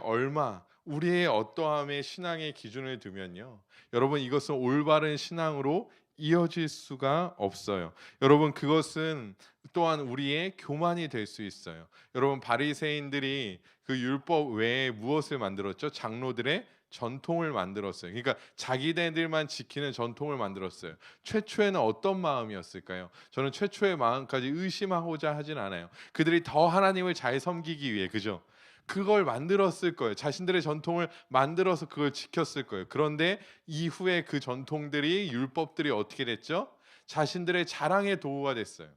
어떠함의 신앙의 기준을 두면요, 여러분, 이것은 올바른 신앙으로 이어질 수가 없어요. 여러분, 그것은 또한 우리의 교만이 될 수 있어요. 여러분, 바리새인들이 그 율법 외에 무엇을 만들었죠? 장로들의 전통을 만들었어요. 그러니까 자기네들만 지키는 전통을 만들었어요. 최초에는 어떤 마음이었을까요? 저는 최초의 마음까지 의심하고자 하진 않아요. 그들이 더 하나님을 잘 섬기기 위해, 그죠? 그걸 만들었을 거예요. 자신들의 전통을 만들어서 그걸 지켰을 거예요. 그런데 이후에 그 전통들이, 율법들이 어떻게 됐죠? 자신들의 자랑의 도구가 됐어요.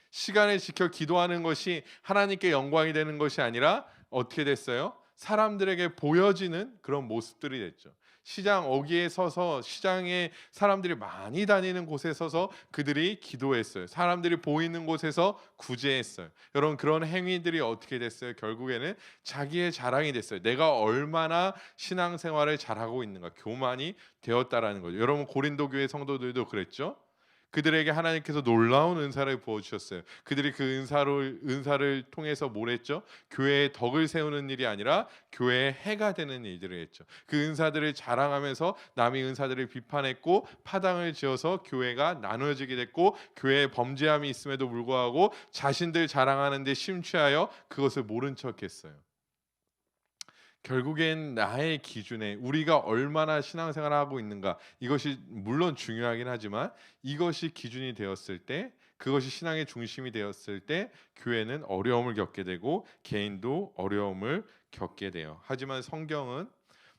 시간을 지켜 기도하는 것이 하나님께 영광이 되는 것이 아니라 어떻게 됐어요? 사람들에게 보여지는 그런 모습들이 됐죠. 시장 어귀에 서서, 시장에 사람들이 많이 다니는 곳에 서서 그들이 기도했어요. 사람들이 보이는 곳에서 구제했어요. 여러분, 그런 행위들이 어떻게 됐어요? 결국에는 자기의 자랑이 됐어요. 내가 얼마나 신앙생활을 잘하고 있는가, 교만이 되었다라는 거죠. 여러분, 고린도 교회 성도들도 그랬죠. 그들에게 하나님께서 놀라운 은사를 부어주셨어요. 그들이 그 은사를 통해서 뭘 했죠? 교회의 덕을 세우는 일이 아니라 교회의 해가 되는 일들을 했죠. 그 은사들을 자랑하면서 남의 은사들을 비판했고 파당을 지어서 교회가 나눠지게 됐고, 교회에 범죄함이 있음에도 불구하고 자신들 자랑하는 데 심취하여 그것을 모른 척했어요. 결국엔 나의 기준에 우리가 얼마나 신앙생활을 하고 있는가, 이것이 물론 중요하긴 하지만 이것이 기준이 되었을 때, 그것이 신앙의 중심이 되었을 때 교회는 어려움을 겪게 되고 개인도 어려움을 겪게 돼요. 하지만 성경은,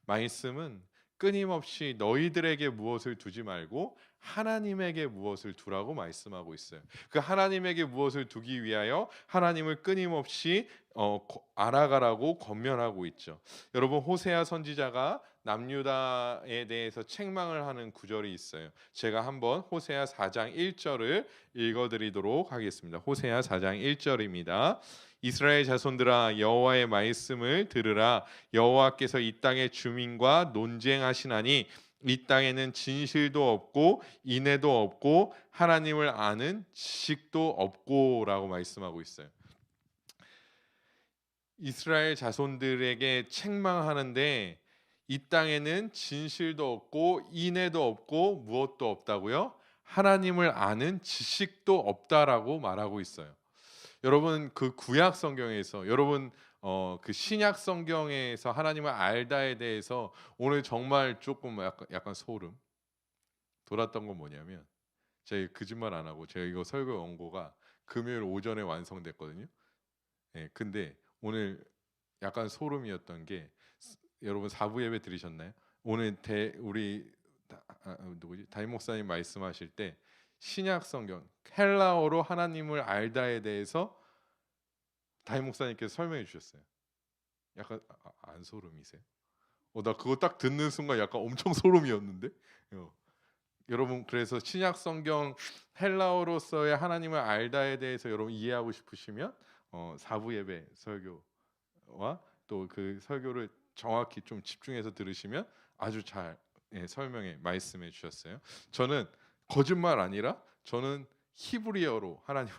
말씀은 끊임없이 너희들에게 무엇을 두지 말고 하나님에게 무엇을 두라고 말씀하고 있어요. 그 하나님에게 무엇을 두기 위하여 하나님을 끊임없이 알아가라고 권면하고 있죠. 여러분, 호세아 선지자가 남유다에 대해서 책망을 하는 구절이 있어요. 제가 한번 호세아 4장 1절을 읽어드리도록 하겠습니다. 호세아 4장 1절입니다. 이스라엘 자손들아, 여호와의 말씀을 들으라. 여호와께서 이 땅의 주민과 논쟁하시나니 이 땅에는 진실도 없고 인애도 없고 하나님을 아는 지식도 없고라고 말씀하고 있어요. 이스라엘 자손들에게 책망하는데 이 땅에는 진실도 없고 인애도 없고 무엇도 없다고요? 하나님을 아는 지식도 없다라고 말하고 있어요. 여러분, 그 구약 성경에서, 여러분 그 신약 성경에서 하나님을 알다에 대해서 오늘 정말 조금 약간 소름 돋았던 건 뭐냐면, 제가 거짓말 안 하고 제가 이거 설교 원고가 금요일 오전에 완성됐거든요. 근데 오늘 약간 소름이었던 게, 여러분 4부 예배 들으셨나요? 오늘 우리 누구지? 담임 목사님 말씀하실 때 신약 성경 헬라어로 하나님을 알다에 대해서 담임 목사님께서 설명해 주셨어요. 약간 안 소름이세요? 나 그거 딱 듣는 순간 약간 엄청 소름이었는데. 여러분, 그래서 신약 성경 헬라어로서의 하나님을 알다에 대해서 여러분 이해하고 싶으시면 4부 예배 설교와 또 그 설교를 정확히 좀 집중해서 들으시면 아주 잘 설명해 말씀해 주셨어요. 저는 거짓말 아니라 저는 히브리어로 하나님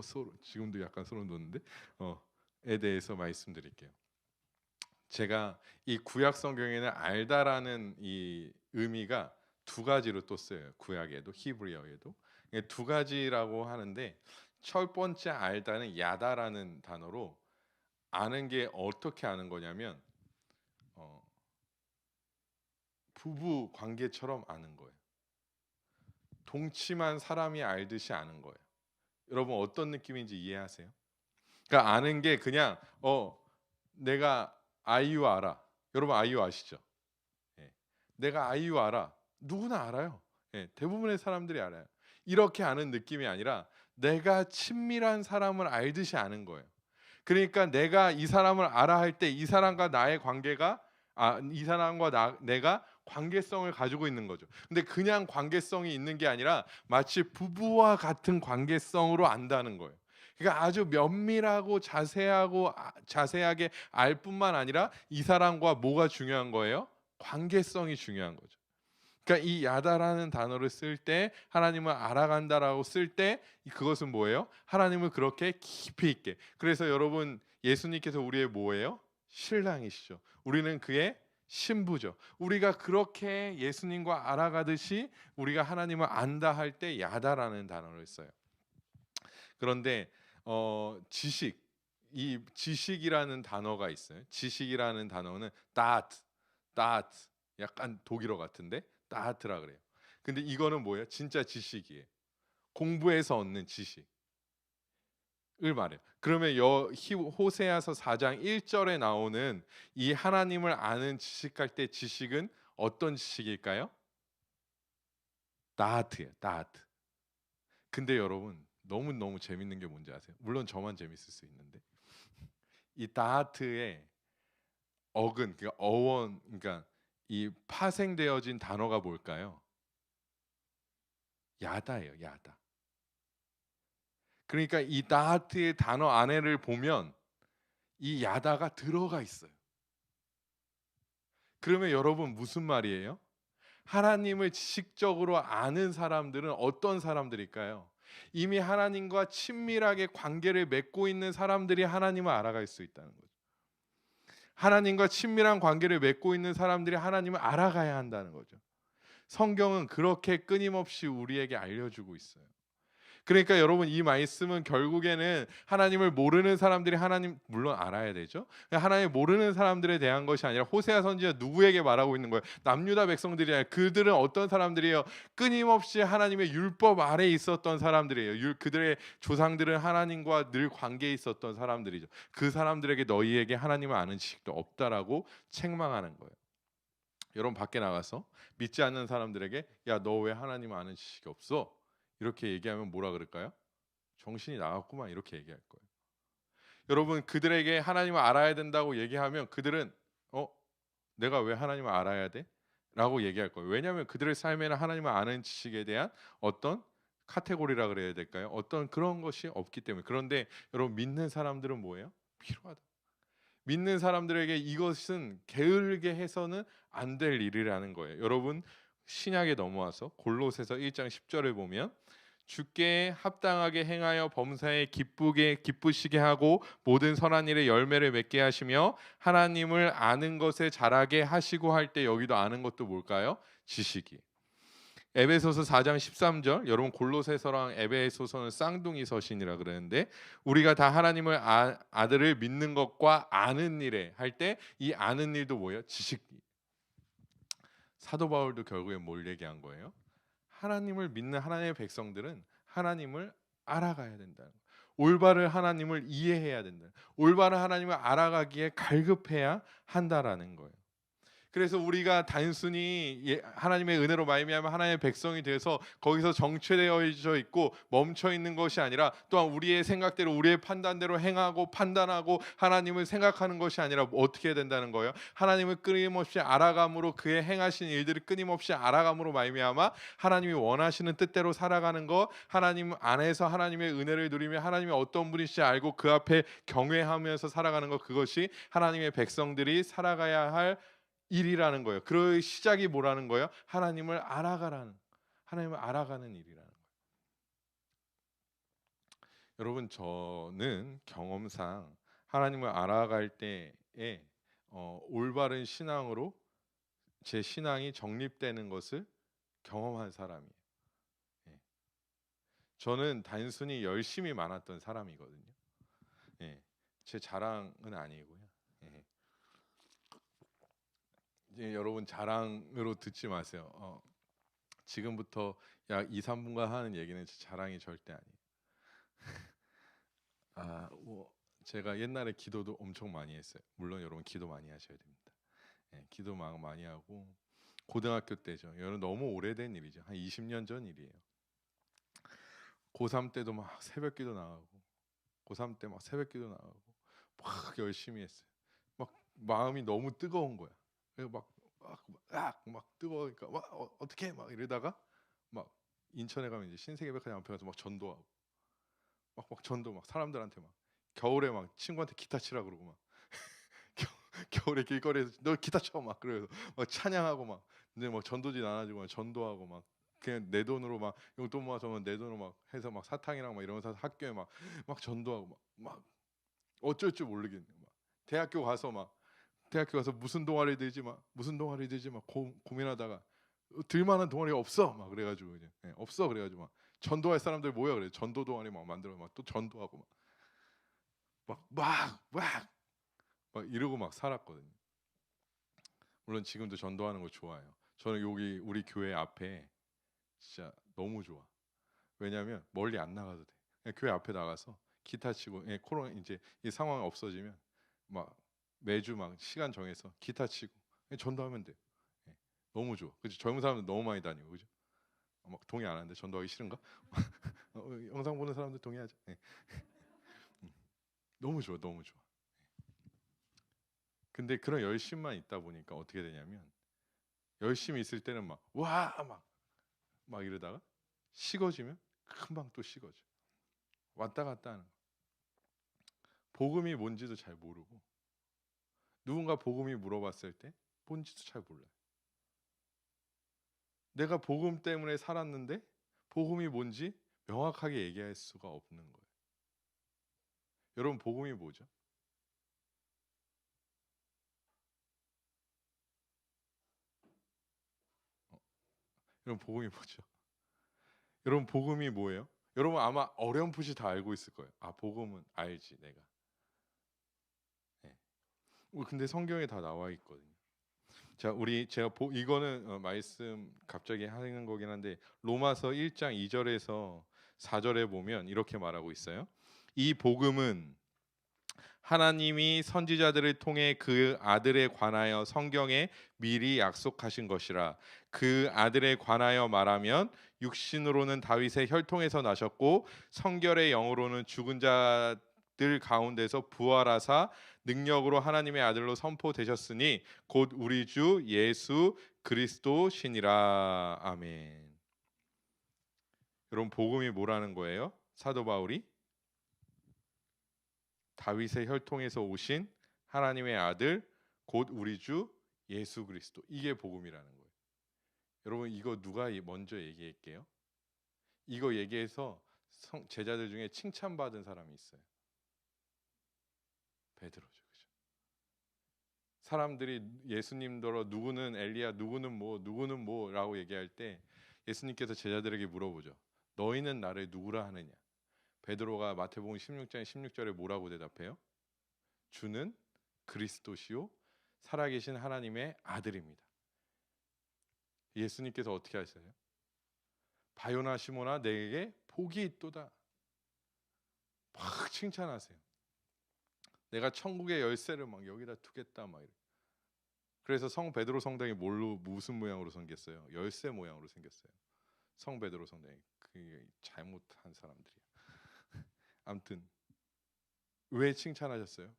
소름, 지금도 약간 소름 돋는데 에 대해서 말씀드릴게요. 제가 이 구약 성경에는 알다라는 이 의미가 두 가지로 또 쓰여요. 구약에도 히브리어에도 두 가지라고 하는데, 첫 번째 알다는 야다라는 단어로 아는 게 어떻게 아는 거냐면 부부 관계처럼 아는 거예요. 동침한 사람이 알듯이 아는 거예요. 여러분, 어떤 느낌인지 이해하세요? 그러니까 아는 게 그냥 내가 아이유 알아. 여러분 아이유 아시죠? 내가 아이유 알아. 누구나 알아요. 대부분의 사람들이 알아요. 이렇게 아는 느낌이 아니라 내가 친밀한 사람을 알듯이 아는 거예요. 그러니까 내가 이 사람을 알아 할 때 이 사람과 나의 관계가 이 사람과 내가 관계성을 가지고 있는 거죠. 근데 그냥 관계성이 있는 게 아니라 마치 부부와 같은 관계성으로 안다는 거예요. 그러니까 아주 면밀하고 자세하게 알 뿐만 아니라 이 사람과 뭐가 중요한 거예요? 관계성이 중요한 거죠. 그러니까 이 야다라는 단어를 쓸 때, 하나님을 알아간다라고 쓸 때 그것은 뭐예요? 하나님을 그렇게 깊이 있게. 그래서 여러분, 예수님께서 우리의 뭐예요? 신랑이시죠. 우리는 그의 신부죠. 우리가 그렇게 예수님과 알아가듯이 우리가 하나님을 안다 할 때 야다라는 단어를 써요. 그런데 이 지식이라는 단어가 있어요. 지식이라는 단어는 다트, 약간 독일어 같은데 다트라 그래요. 근데 이거는 뭐예요? 진짜 지식이에요. 공부해서 얻는 지식을 말해요. 그러면 호세아서 4장 1절에 나오는 이 하나님을 아는 지식할 때 지식은 어떤 지식일까요? 다트예요. 다트. 근데 여러분, 너무 재밌는 게 뭔지 아세요? 물론 저만 재밌을 수 있는데, 이 다트의 그러니까 어원, 그러니까 이 파생되어진 단어가 뭘까요? 야다예요. 야다. 그러니까 이 다트의 단어 안에를 보면 이 야다가 들어가 있어요. 그러면 여러분, 무슨 말이에요? 하나님을 지식적으로 아는 사람들은 어떤 사람들일까요? 이미 하나님과 친밀하게 관계를 맺고 있는 사람들이 하나님을 알아갈 수 있다는 거죠. 하나님과 친밀한 관계를 맺고 있는 사람들이 하나님을 알아가야 한다는 거죠. 성경은 그렇게 끊임없이 우리에게 알려주고 있어요. 그러니까 여러분, 이 말씀은 결국에는 하나님을 모르는 사람들이 하나님 물론 알아야 되죠. 하나님 모르는 사람들에 대한 것이 아니라 호세아 선지자 누구에게 말하고 있는 거예요? 남유다 백성들이 아니라 그들은 어떤 사람들이에요? 끊임없이 하나님의 율법 아래에 있었던 사람들이에요. 그들의 조상들은 하나님과 늘 관계에 있었던 사람들이죠. 그 사람들에게 너희에게 하나님을 아는 지식도 없다라고 책망하는 거예요. 여러분 밖에 나가서 믿지 않는 사람들에게 야, 너 왜 하나님 아는 지식이 없어? 이렇게 얘기하면 뭐라 그럴까요? 정신이 나갔구만 이렇게 얘기할 거예요. 여러분 그들에게 하나님을 알아야 된다고 얘기하면 그들은 내가 왜 하나님을 알아야 돼? 라고 얘기할 거예요. 왜냐하면 그들의 삶에는 하나님을 아는 지식에 대한 어떤 카테고리라 그래야 될까요? 어떤 그런 것이 없기 때문에. 그런데 여러분 믿는 사람들은 뭐예요? 필요하다. 믿는 사람들에게 이것은 게으르게 해서는 안 될 일이라는 거예요. 여러분 신약에 넘어와서 골로새서 1장 10절을 보면 주께 합당하게 행하여 범사에 기쁘시게 하고 모든 선한 일에 열매를 맺게 하시며 하나님을 아는 것에 자라게 하시고 할 때 여기도 아는 것도 뭘까요? 지식이. 에베소서 4장 13절 여러분 골로새서랑 에베소서는 쌍둥이 서신이라 그러는데 우리가 다 하나님을 아들을 믿는 것과 아는 일에 할 때 이 아는 일도 뭐예요? 지식. 사도 바울도 결국에 뭘 얘기한 거예요? 하나님을 믿는 하나님의 백성들은 하나님을 알아가야 된다는 거예요. 올바른 하나님을 이해해야 된다. 올바른 하나님을 알아가기에 갈급해야 한다라는 거예요. 그래서 우리가 단순히 하나님의 은혜로 말미암아 하나님의 백성이 돼서 거기서 정체되어져 있고 멈춰 있는 것이 아니라 또한 우리의 생각대로 우리의 판단대로 행하고 판단하고 하나님을 생각하는 것이 아니라 어떻게 해야 된다는 거예요? 하나님을 끊임없이 알아감으로 그의 행하신 일들을 끊임없이 알아감으로 말미암아 하나님이 원하시는 뜻대로 살아가는 것, 하나님 안에서 하나님의 은혜를 누리며 하나님이 어떤 분이신지 알고 그 앞에 경외하면서 살아가는 것, 그것이 하나님의 백성들이 살아가야 할 일이라는 거예요. 그 시작이 뭐라는 거예요? 하나님을 알아가는 일이라는 거예요. 여러분 저는 경험상 하나님을 알아갈 때에 올바른 신앙으로 제 신앙이 정립되는 것을 경험한 사람이에요. 저는 단순히 열심히 많았던 사람이거든요. 제 자랑은 아니고요. 이제 여러분 자랑으로 듣지 마세요. 지금부터 약 2, 3분간 하는 얘기는 제 자랑이 절대 아니에요. 제가 옛날에 기도도 엄청 많이 했어요. 물론 여러분 기도 많이 하셔야 됩니다. 기도 많이 하고 고등학교 때죠. 여러분 너무 오래된 일이죠. 한 20년 전 일이에요. 고3 때도 막 새벽기도 나가고 고3 때 막 새벽기도 나가고 막 열심히 했어요. 막 마음이 너무 뜨거운 거야. 막 뜨거우니까 어떻게 막 이러다가 막 인천에 가면 이제 신세계백화점 앞에 가서 막 전도하고 막 전도 막 사람들한테 막 겨울에 막 친구한테 기타 치라 그러고 막 겨울에 길거리에서 너 기타 쳐 막 그래서 막 찬양하고 막 근데 막 전도지 나눠주고 막 전도하고 막 그냥 내 돈으로 막 용돈 모아서 내 돈으로 막 해서 막 사탕이랑 막 이런 거 사서 학교에 막 전도하고 막 어쩔 줄 모르겠네. 막 대학교 가서 무슨 동아리 들지 막 고민하다가 들만한 동아리가 없어 막 그래가지고 이제 없어 그래가지고 막 전도할 사람들 모여 그래. 전도 동아리 막 만들어 막 또 전도하고 막 이러고 막 살았거든요. 물론 지금도 전도하는 거 좋아해요. 저는 여기 우리 교회 앞에 진짜 너무 좋아. 왜냐하면 멀리 안 나가도 돼. 그냥 교회 앞에 나가서 기타 치고 코로나 이제 이 상황이 없어지면 막 매주 막 시간 정해서 기타 치고 전도하면 돼. 너무 좋아. 그치? 젊은 사람들 너무 많이 다니고 그죠? 막 동의 안 하는데 전도하기 싫은가? 영상 보는 사람들 동의하죠. 너무 좋아, 너무 좋아. 근데 그런 열심만 있다 보니까 어떻게 되냐면 열심히 있을 때는 막 이러다가 식어지면 금방 또 식어져. 왔다 갔다 하는 거. 복음이 뭔지도 잘 모르고 누군가 복음이 물어봤을 때 뭔지도 잘 몰라요. 내가 복음 때문에 살았는데 복음이 뭔지 명확하게 얘기할 수가 없는 거예요. 여러분 복음이 뭐죠? 여러분 복음이 뭐죠? 여러분 복음이 뭐예요? 여러분 아마 어렴풋이 다 알고 있을 거예요. 복음은 알지 내가. 근데 성경에 다 나와 있거든요. 자, 이거는 말씀 갑자기 하는 거긴 한데 로마서 1장 2절에서 4절에 보면 이렇게 말하고 있어요. 이 복음은 하나님이 선지자들을 통해 그 아들에 관하여 성경에 미리 약속하신 것이라. 그 아들에 관하여 말하면 육신으로는 다윗의 혈통에서 나셨고 성결의 영으로는 죽은 자들 가운데서 부활하사 능력으로 하나님의 아들로 선포되셨으니 곧 우리 주 예수 그리스도시니라. 아멘. 여러분, 복음이 뭐라는 거예요? 사도 바울이 다윗의 혈통에서 오신 하나님의 아들 곧 우리 주 예수 그리스도, 이게 복음이라는 거예요. 여러분, 이거 누가 먼저 얘기할게요? 이거 얘기해서 제자들 중에 칭찬받은 사람이 있어요. 베드로죠. 그죠? 사람들이 예수님더러 누구는 엘리야, 누구는 뭐라고 얘기할 때 예수님께서 제자들에게 물어보죠. 너희는 나를 누구라 하느냐? 베드로가 마태복음 16장 16절에 뭐라고 대답해요? 주는 그리스도시요 살아계신 하나님의 아들입니다. 예수님께서 어떻게 하셔요? 바요나 시몬아, 내게 복이 있도다. 막 칭찬하세요. 내가 천국의 열쇠를 막 여기다 두겠다 막 이래. 그래서 성 베드로 성당이 무슨 모양으로 생겼어요? 열쇠 모양으로 생겼어요. 성 베드로 성당이. 그게 잘못한 사람들이야. 아무튼 왜 칭찬하셨어요?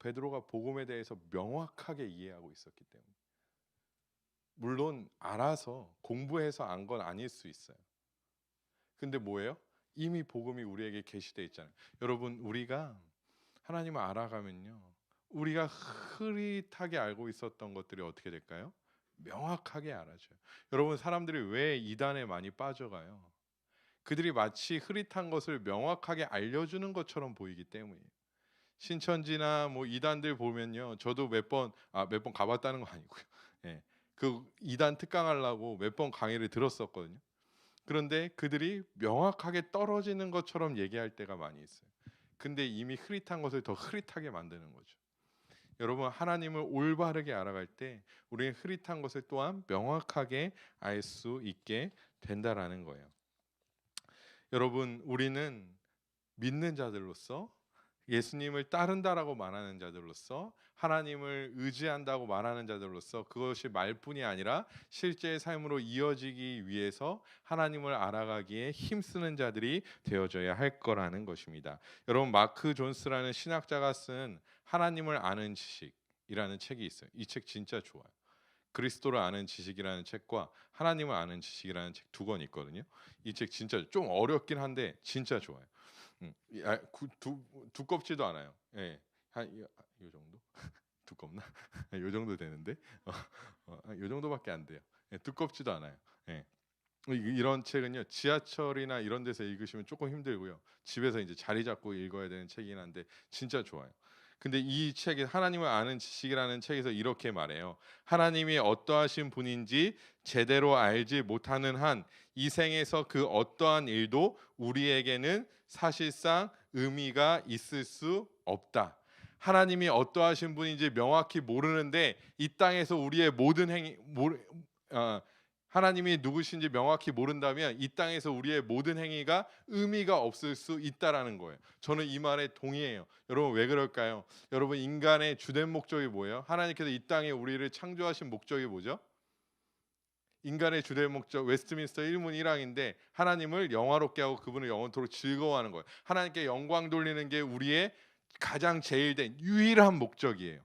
베드로가 복음에 대해서 명확하게 이해하고 있었기 때문에. 물론 알아서 공부해서 안 건 아닐 수 있어요. 근데 뭐예요? 이미 복음이 우리에게 계시되어 있잖아요. 여러분, 우리가 하나님을 알아가면요, 우리가 흐릿하게 알고 있었던 것들이 어떻게 될까요? 명확하게 알아져요. 여러분, 사람들이 왜 이단에 많이 빠져가요? 그들이 마치 흐릿한 것을 명확하게 알려주는 것처럼 보이기 때문이에요. 신천지나 뭐 이단들 보면요, 저도 몇 번 가봤다는 거 아니고요. 예, 그 이단 특강하려고 몇 번 강의를 들었었거든요. 그런데 그들이 명확하게 떨어지는 것처럼 얘기할 때가 많이 있어요. 근데 이미 흐릿한 것을 더 흐릿하게 만드는 거죠. 여러분, 하나님을 올바르게 알아갈 때 우리는 흐릿한 것을 또한 명확하게 알 수 있게 된다라는 거예요. 여러분, 우리는 믿는 자들로서, 예수님을 따른다라고 말하는 자들로서, 하나님을 의지한다고 말하는 자들로서 그것이 말뿐이 아니라 실제의 삶으로 이어지기 위해서 하나님을 알아가기에 힘쓰는 자들이 되어져야 할 거라는 것입니다. 여러분, 마크 존스라는 신학자가 쓴 하나님을 아는 지식이라는 책이 있어요. 이 책 진짜 좋아요. 그리스도를 아는 지식이라는 책과 하나님을 아는 지식이라는 책 두 권 있거든요. 이 책 진짜 좀 어렵긴 한데 진짜 좋아요. 두껍지도 않아요. 예, 한 이 정도 두껍나? 이 정도 되는데, 이 정도밖에 안 돼요. 예, 두껍지도 않아요. 예. 이런 책은요, 지하철이나 이런 데서 읽으시면 조금 힘들고요, 집에서 이제 자리 잡고 읽어야 되는 책이긴 한데 진짜 좋아요. 근데 이 책에 하나님을 아는 지식이라는 책에서 이렇게 말해요. 하나님이 어떠하신 분인지 제대로 알지 못하는 한 이 생에서 그 어떠한 일도 우리에게는 사실상 의미가 있을 수 없다. 하나님이 어떠하신 분인지 명확히 모르는데 이 땅에서 우리의 모든 하나님이 누구신지 명확히 모른다면 이 땅에서 우리의 모든 행위가 의미가 없을 수 있다라는 거예요. 저는 이 말에 동의해요. 여러분, 왜 그럴까요? 여러분, 인간의 주된 목적이 뭐예요? 하나님께서 이 땅에 우리를 창조하신 목적이 뭐죠? 인간의 주된 목적, 웨스트민스터 1문 1항인데 하나님을 영화롭게 하고 그분을 영원토록 즐거워하는 거예요. 하나님께 영광 돌리는 게 우리의 가장 제일된 유일한 목적이에요.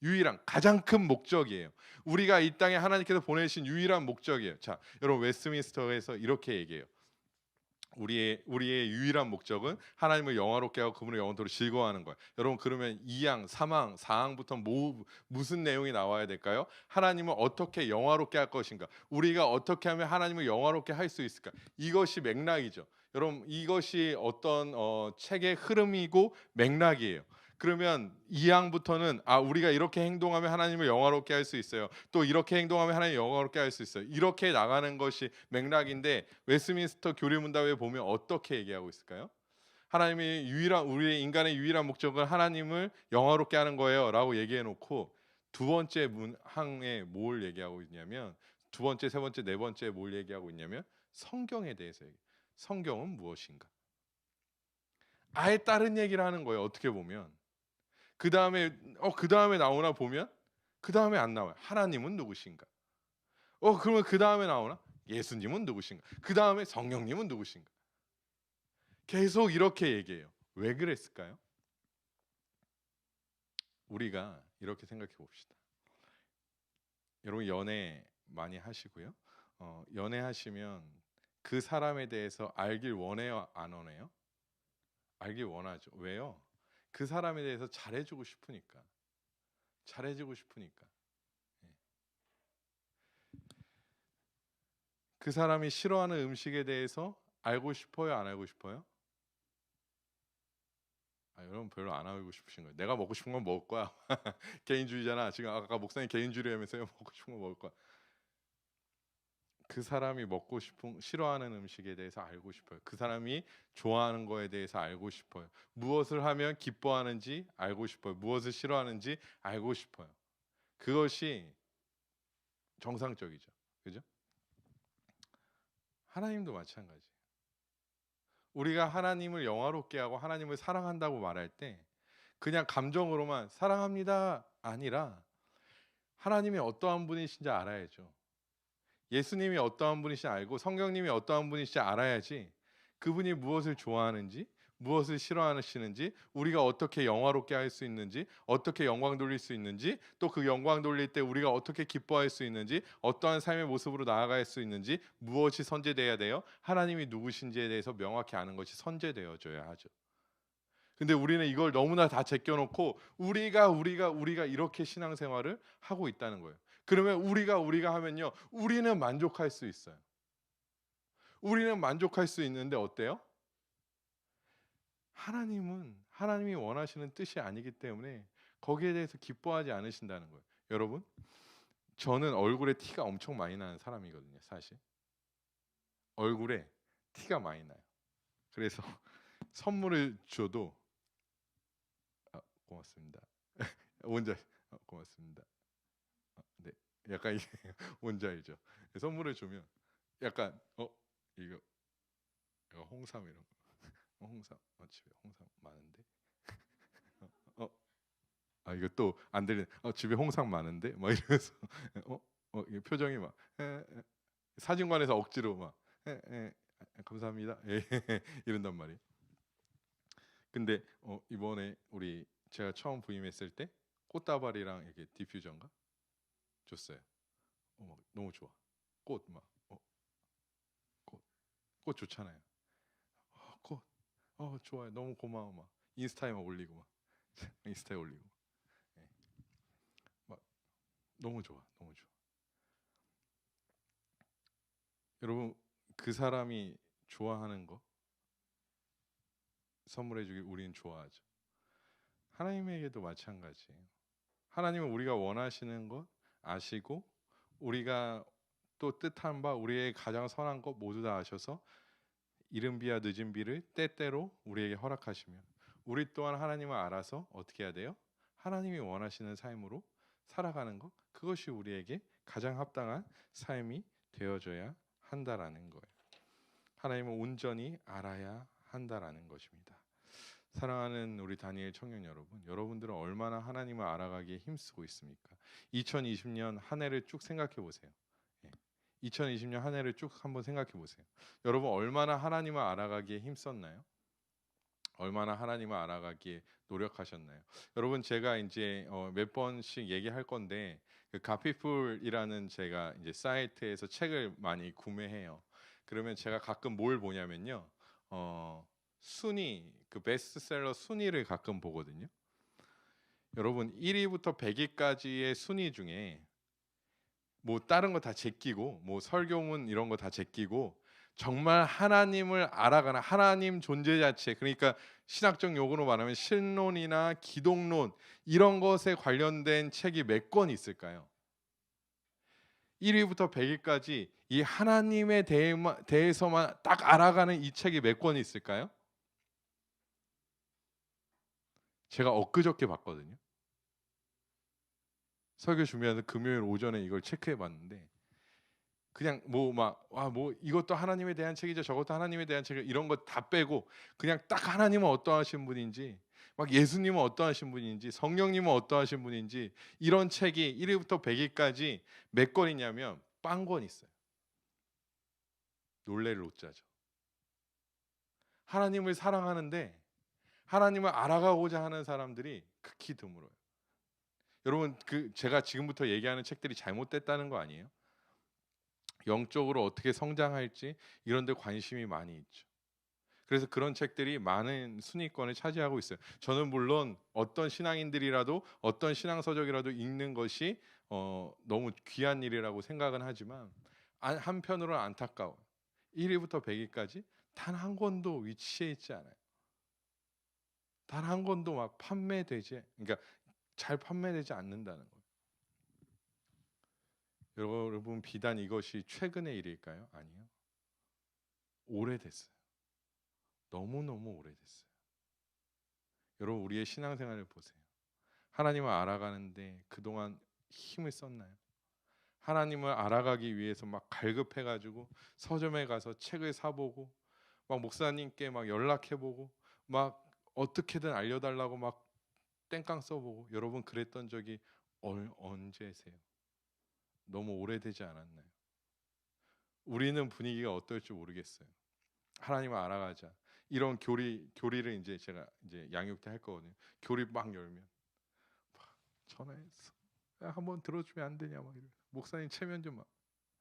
유일한 가장 큰 목적이에요. 우리가 이 땅에 하나님께서 보내신 유일한 목적이에요. 자, 여러분, 웨스트민스터에서 이렇게 얘기해요. 우리의 유일한 목적은 하나님을 영화롭게 하고 그분을 영원토록 즐거워하는 거예요. 여러분, 그러면 2항, 3항, 4항부터 무슨 내용이 나와야 될까요? 하나님을 어떻게 영화롭게 할 것인가? 우리가 어떻게 하면 하나님을 영화롭게 할 수 있을까? 이것이 맥락이죠. 여러분, 이것이 어떤 책의 흐름이고 맥락이에요. 그러면 2항부터는 우리가 이렇게 행동하면 하나님을 영화롭게 할 수 있어요. 또 이렇게 행동하면 하나님을 영화롭게 할 수 있어요. 이렇게 나가는 것이 맥락인데 웨스트민스터 교리문답에 보면 어떻게 얘기하고 있을까요? 하나님이 우리의 인간의 유일한 목적은 하나님을 영화롭게 하는 거예요 라고 얘기해 놓고 두 번째 항에 뭘 얘기하고 있냐면, 두 번째, 세 번째, 네 번째 뭘 얘기하고 있냐면 성경에 대해서 얘기해요. 성경은 무엇인가? 아예 다른 얘기를 하는 거예요. 어떻게 보면 그 다음에 나오나 보면 그 다음에 안 나와요. 하나님은 누구신가? 그러면 그 다음에 나오나? 예수님은 누구신가? 그 다음에 성령님은 누구신가? 계속 이렇게 얘기해요. 왜 그랬을까요? 우리가 이렇게 생각해 봅시다. 여러분 연애 많이 하시고요. 연애하시면 그 사람에 대해서 알길 원해요, 안 원해요? 알길 원하죠. 왜요? 그 사람에 대해서 잘해주고 싶으니까. 잘해주고 싶으니까. 그 사람이 싫어하는 음식에 대해서 알고 싶어요, 안 알고 싶어요? 여러분 별로 안 알고 싶으신 거예요. 내가 먹고 싶은 건 먹을 거야. 개인주의잖아. 지금 아까 목사님 개인주의하면서요. 먹고 싶은 건 먹을 거야. 그 사람이 먹고 싶은 싫어하는 음식에 대해서 알고 싶어요. 그 사람이 좋아하는 거에 대해서 알고 싶어요. 무엇을 하면 기뻐하는지 알고 싶어요. 무엇을 싫어하는지 알고 싶어요. 그것이 정상적이죠. 그죠? 하나님도 마찬가지예요. 우리가 하나님을 영화롭게 하고 하나님을 사랑한다고 말할 때 그냥 감정으로만 사랑합니다 아니라 하나님이 어떠한 분이신지 알아야죠. 예수님이 어떠한 분이신지 알고 성경님이 어떠한 분이신지 알아야지 그분이 무엇을 좋아하는지 무엇을 싫어하시는지 우리가 어떻게 영화롭게 할 수 있는지 어떻게 영광 돌릴 수 있는지 또 그 영광 돌릴 때 우리가 어떻게 기뻐할 수 있는지 어떠한 삶의 모습으로 나아갈 수 있는지 무엇이 선제돼야 돼요? 하나님이 누구신지에 대해서 명확히 아는 것이 선제되어져야 하죠. 근데 우리는 이걸 너무나 다 제껴놓고 우리가 이렇게 신앙생활을 하고 있다는 거예요. 그러면 우리가 하면요 우리는 만족할 수 있어요. 우리는 만족할 수 있는데 어때요? 하나님이 원하시는 뜻이 아니기 때문에 거기에 대해서 기뻐하지 않으신다는 거예요. 여러분, 저는 얼굴에 티가 엄청 많이 나는 사람이거든요. 사실 얼굴에 티가 많이 나요. 그래서 선물을 줘도 고맙습니다. 원자 고맙습니다. 네, 약간 이게 뭔지 알죠? 선물을 주면 약간 이거 홍삼 이런 거. 홍삼 집에 홍삼 많은데 이거 또 안 들리네. 집에 홍삼 많은데 막 이러면서 이 표정이 막 사진관에서 억지로 막 감사합니다 이런단 말이에요. 근데 이번에 제가 처음 부임했을 때 꽃다발이랑 이렇게 디퓨저인가 줬어요. 너무 좋아. 꽃 좋잖아요. 좋아요. 너무 고마워. 막 인스타에 막 올리고 막 인스타에 올리고 막 너무 좋아. 여러분 그 사람이 좋아하는 거 선물해주길 우리는 좋아하죠. 하나님에게도 마찬가지예요. 하나님은 우리가 원하시는 것 아시고 우리가 또 뜻한 바 우리의 가장 선한 것 모두 다 아셔서 이른 비와 늦은 비를 때때로 우리에게 허락하시며 우리 또한 하나님을 알아서 어떻게 해야 돼요? 하나님이 원하시는 삶으로 살아가는 것 그것이 우리에게 가장 합당한 삶이 되어져야 한다라는 거예요. 하나님을 온전히 알아야 한다라는 것입니다. 사랑하는 우리 다니엘 청년 여러분, 여러분들은 얼마나 하나님을 알아가기에 힘쓰고 있습니까? 2020년 한 해를 쭉 생각해 보세요. 2020년 한 해를 쭉 한번 생각해 보세요. 여러분 얼마나 하나님을 알아가기에 힘썼나요? 얼마나 하나님을 알아가기에 노력하셨나요? 여러분 제가 이제 몇 번씩 얘기할 건데 그 가피풀이라는 제가 이제 사이트에서 책을 많이 구매해요. 그러면 제가 가끔 뭘 보냐면요, 순위 그 베스트셀러 순위를 가끔 보거든요. 여러분 1위부터 100위까지의 순위 중에 뭐 다른 거 다 제끼고 뭐 설교문 이런 거 다 제끼고 정말 하나님을 알아가는 하나님 존재 자체 그러니까 신학적 용어로 말하면 신론이나 기독론 이런 것에 관련된 책이 몇 권 있을까요? 1위부터 100위까지 이 하나님에 대해서만 딱 알아가는 이 책이 몇 권 있을까요? 제가 엊그저께 봤거든요. 설교 준비하는 금요일 오전에 이걸 체크해 봤는데 그냥 뭐 이것도 하나님에 대한 책이죠 저것도 하나님에 대한 책 이런 거 다 빼고 그냥 딱 하나님은 어떠하신 분인지 막 예수님은 어떠하신 분인지, 성령님은 어떠하신 분인지 이런 책이 1위부터 100위까지 몇 권이냐면 빵권 있어요. 놀래를 놓자죠. 하나님을 사랑하는데 하나님을 알아가고자 하는 사람들이 극히 드물어요. 여러분, 제가 지금부터 얘기하는 책들이 잘못됐다는 거 아니에요? 영적으로 어떻게 성장할지 이런 데 관심이 많이 있죠. 그래서 그런 책들이 많은 순위권을 차지하고 있어요. 저는 물론 어떤 신앙인들이라도 어떤 신앙서적이라도 읽는 것이 너무 귀한 일이라고 생각은 하지만 한편으로는 안타까워요. 1위부터 100위까지 단 한 권도 위치해 있지 않아요. 단 한 권도 막 그러니까 잘 판매되지 않는다는 거예요. 여러분, 비단 이것이 최근의 일일까요? 아니요. 오래됐어요. 너무너무 오래됐어요. 여러분, 우리의 신앙생활을 보세요. 하나님을 알아가는데 그동안 힘을 썼나요? 하나님을 알아가기 위해서 막 갈급해가지고 서점에 가서 책을 사보고 막 목사님께 막 연락해보고 막 어떻게든 알려달라고 막 땡깡 써보고, 여러분 그랬던 적이 언제세요? 너무 오래되지 않았나요? 우리는 분위기가 어떨지 모르겠어요. 하나님을 알아가자. 이런 교리를 이제 제가 이제 양육 때 할 거거든요. 교리 막 열면 막 전화해서 야, 한번 들어주면 안 되냐 막 이래. 목사님 체면 좀 막.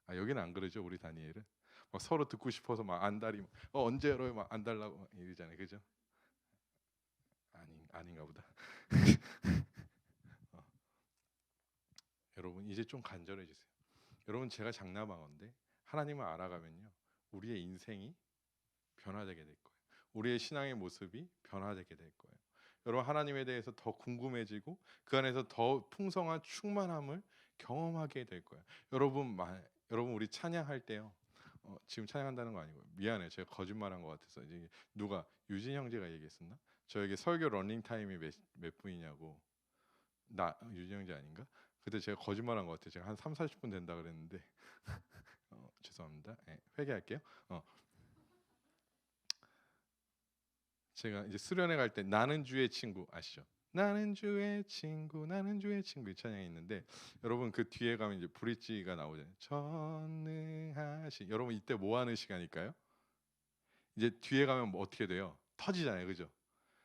여기는 안 그러죠. 우리 다니엘은 막 서로 듣고 싶어서 막 안달이 막, 언제 열어요 막 안 달라고 막 이러잖아요. 그죠? 아닌가 보다. 여러분, 이제 좀 간절해지세요. 여러분, 제가 장담하건대 하나님을 알아가면요, 우리의 인생이 변화되게 될 거예요. 우리의 신앙의 모습이 변화되게 될 거예요. 여러분, 하나님에 대해서 더 궁금해지고 그 안에서 더 풍성한 충만함을 경험하게 될 거예요. 여러분, 우리 찬양할 때요, 지금 찬양한다는 거 아니고, 미안해요, 제가 거짓말한 것 같아서. 이제 누가 유진 형제가 얘기했었나? 저에게 설교 러닝 타임이 몇 분이냐고. 유진 형제 아닌가? 그때 제가 거짓말한 것 같아요. 제가 한 30-40분 된다 그랬는데 죄송합니다. 네, 회개할게요. 제가 이제 수련회 갈 때 나는 주의 친구 아시죠? 나는 주의 친구, 나는 주의 친구 이 찬양이 있는데, 여러분 그 뒤에 가면 이제 브릿지가 나오잖아요. 전능하신. 여러분, 이때 뭐 하는 시간일까요? 이제 뒤에 가면 뭐 어떻게 돼요? 터지잖아요, 그죠?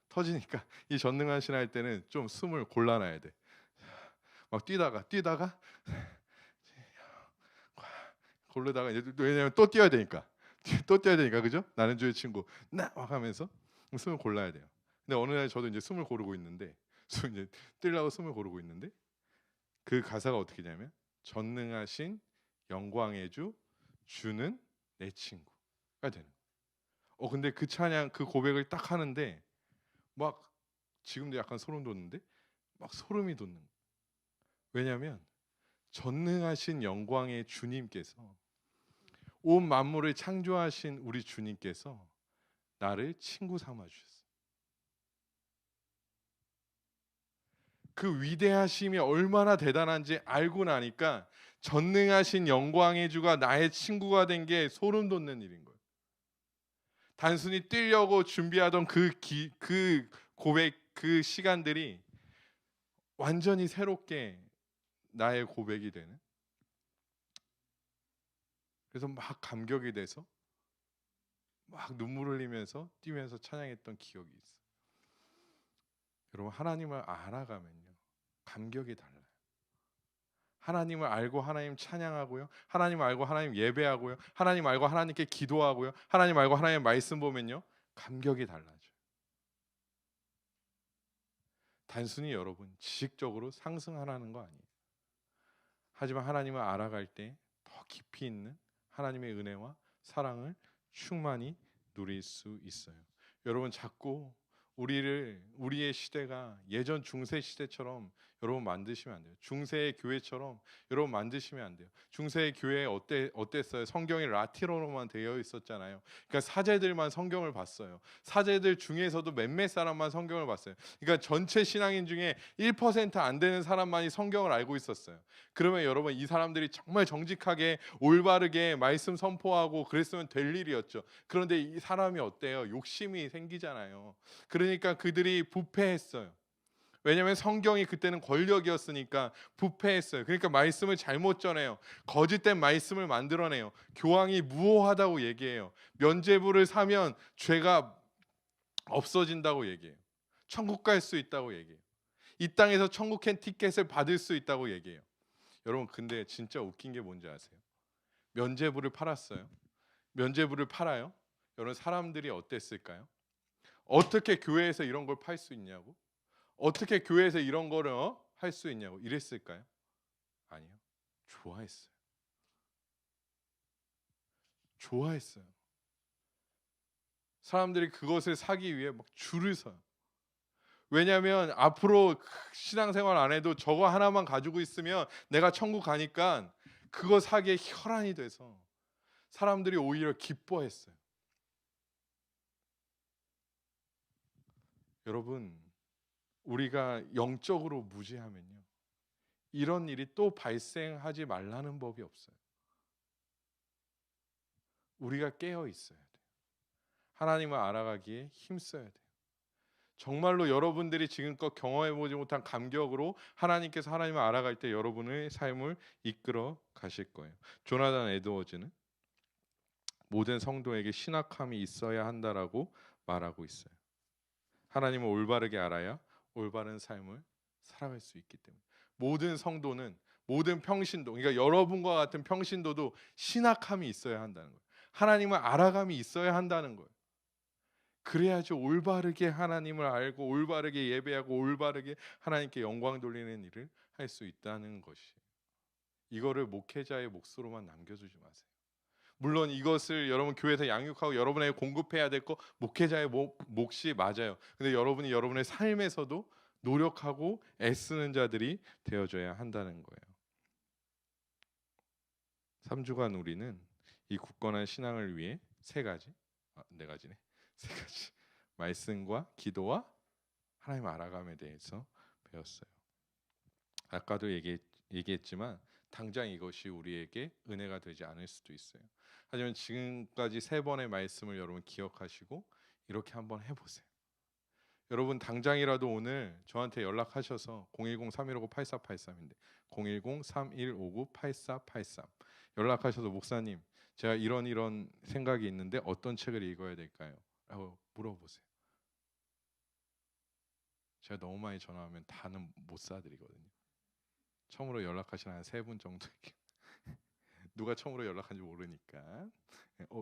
터지니까 이 전능하신 할 때는 좀 숨을 골라놔야 돼. 막 뛰다가 고르다가 이제, 왜냐면 또 뛰어야 되니까 그죠? 나는 주의 친구 나 막 하면서 숨을 골라야 돼요. 근데 어느 날 저도 이제 숨을 고르고 있는데, 이제 뛰려고 숨을 고르고 있는데, 그 가사가 어떻게 되냐면 전능하신 영광의 주는 내 친구가 되는 거예요. 근데 그 찬양, 그 고백을 딱 하는데 막 지금도 약간 소름 돋는데 막 소름이 돋는 거예요. 왜냐하면 전능하신 영광의 주님께서, 온 만물을 창조하신 우리 주님께서 나를 친구 삼아 주셨어요. 그 위대하심이 얼마나 대단한지 알고 나니까 전능하신 영광의 주가 나의 친구가 된 게 소름 돋는 일인 거예요. 단순히 뛰려고 준비하던 그 고백, 그 시간들이 완전히 새롭게 나의 고백이 되는, 그래서 막 감격이 돼서 막 눈물 흘리면서 뛰면서 찬양했던 기억이 있어요. 여러분, 하나님을 알아가면요, 감격이 달라요. 하나님을 알고 하나님 찬양하고요, 하나님 알고 하나님 예배하고요, 하나님 알고 하나님께 기도하고요, 하나님 알고 하나님 말씀 보면요, 감격이 달라져요. 단순히 여러분 지식적으로 상승하라는 거 아니에요. 하지만 하나님을 알아갈 때 더 깊이 있는 하나님의 은혜와 사랑을 충만히 누릴 수 있어요. 여러분, 자꾸 우리의 시대가 예전 중세 시대처럼 여러분 만드시면 안 돼요. 중세의 교회처럼 여러분 만드시면 안 돼요. 중세의 교회 어땠어요? 성경이 라틴어로만 되어 있었잖아요. 그러니까 사제들만 성경을 봤어요. 사제들 중에서도 몇몇 사람만 성경을 봤어요. 그러니까 전체 신앙인 중에 1% 안 되는 사람만이 성경을 알고 있었어요. 그러면 여러분 이 사람들이 정말 정직하게 올바르게 말씀 선포하고 그랬으면 될 일이었죠. 그런데 이 사람이 어때요? 욕심이 생기잖아요. 그러니까 그들이 부패했어요. 왜냐하면 성경이 그때는 권력이었으니까 부패했어요. 그러니까 말씀을 잘못 전해요. 거짓된 말씀을 만들어내요. 교황이 무효하다고 얘기해요. 면죄부를 사면 죄가 없어진다고 얘기해요. 천국 갈 수 있다고 얘기해요. 이 땅에서 천국행 티켓을 받을 수 있다고 얘기해요. 여러분 근데 진짜 웃긴 게 뭔지 아세요? 면죄부를 팔았어요. 면죄부를 팔아요. 여러분 사람들이 어땠을까요? 어떻게 교회에서 이런 걸 팔 수 있냐고? 어떻게 교회에서 이런 거를 할 수 있냐고 이랬을까요? 아니요. 좋아했어요. 좋아했어요. 사람들이 그것을 사기 위해 막 줄을 서요. 왜냐하면 앞으로 신앙생활 안 해도 저거 하나만 가지고 있으면 내가 천국 가니까 그거 사기에 혈안이 돼서 사람들이 오히려 기뻐했어요. 여러분 우리가 영적으로 무지하면요 이런 일이 또 발생하지 말라는 법이 없어요. 우리가 깨어 있어야 돼요. 하나님을 알아가기에 힘써야 돼요. 정말로 여러분들이 지금껏 경험해보지 못한 감격으로 하나님께서 하나님을 알아갈 때 여러분의 삶을 이끌어 가실 거예요. 조나단 에드워즈는 모든 성도에게 신학함이 있어야 한다라고 말하고 있어요. 하나님을 올바르게 알아야 올바른 삶을 살아갈 수 있기 때문에 모든 성도는 모든 평신도 그러니까 여러분과 같은 평신도도 신학함이 있어야 한다는 거예요. 하나님을 알아감이 있어야 한다는 거예요. 그래야지 올바르게 하나님을 알고 올바르게 예배하고 올바르게 하나님께 영광 돌리는 일을 할 수 있다는 것이 이거를 목회자의 몫으로만 남겨두지 마세요. 물론 이것을 여러분 교회에서 양육하고 여러분에게 공급해야 될 거 목회자의 몫이 맞아요. 근데 여러분이 여러분의 삶에서도 노력하고 애쓰는 자들이 되어줘야 한다는 거예요. 3주간 우리는 이 굳건한 신앙을 위해 세 가지 말씀과 기도와 하나님을 알아감에 대해서 배웠어요. 아까도 얘기했지만 당장 이것이 우리에게 은혜가 되지 않을 수도 있어요. 하지만 지금까지 3번의 말씀을 여러분 기억하시고 이렇게 한번 해보세요. 여러분 당장이라도 오늘 저한테 연락하셔서 010-3159-8483인데 010-3159-8483 연락하셔서 목사님 제가 이런 생각이 있는데 어떤 책을 읽어야 될까요? 라고 물어보세요. 제가 너무 많이 전화하면 다는 못 사드리거든요. 처음으로 연락하시는 한 3분 정도 누가 처음으로 연락한지 모르니까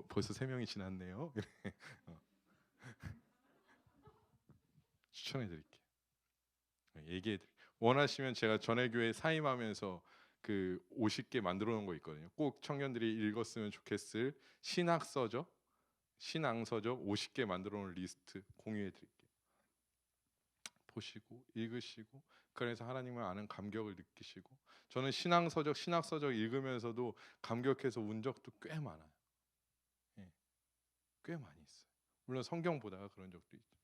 벌써 3명이 지났네요. 추천해드릴게요. 얘기해드릴게요. 원하시면 제가 전해교회 사임하면서 그 50개 만들어 놓은 거 있거든요. 꼭 청년들이 읽었으면 좋겠을 신앙서적 50개 만들어 놓은 리스트 공유해 드릴게요. 보시고 읽으시고 그래서 하나님을 아는 감격을 느끼시고 저는 신학서적 읽으면서도 감격해서 운 적도 꽤 많아요. 꽤 많이 있어요. 물론 성경 보다가 그런 적도 있죠.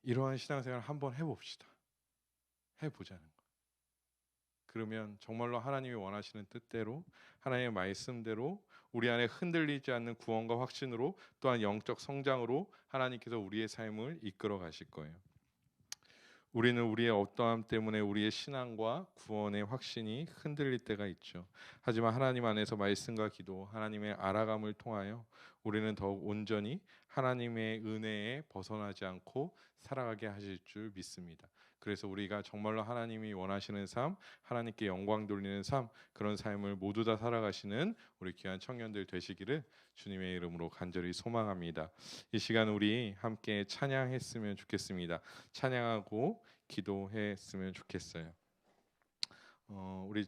이러한 신앙생활 한번 해봅시다. 해보자는 거. 그러면 정말로 하나님이 원하시는 뜻대로 하나님의 말씀대로 우리 안에 흔들리지 않는 구원과 확신으로 또한 영적 성장으로 하나님께서 우리의 삶을 이끌어 가실 거예요. 우리는 우리의 어떠함 때문에 우리의 신앙과 구원의 확신이 흔들릴 때가 있죠. 하지만 하나님 안에서 말씀과 기도, 하나님의 알아감을 통하여 우리는 더욱 온전히 하나님의 은혜에 벗어나지 않고 살아가게 하실 줄 믿습니다. 그래서 우리가 정말로 하나님이 원하시는 삶, 하나님께 영광 돌리는 삶, 그런 삶을 모두 다 살아가시는 우리 귀한 청년들 되시기를 주님의 이름으로 간절히 소망합니다. 이 시간 우리 함께 찬양했으면 좋겠습니다. 찬양하고 기도했으면 좋겠어요. 우리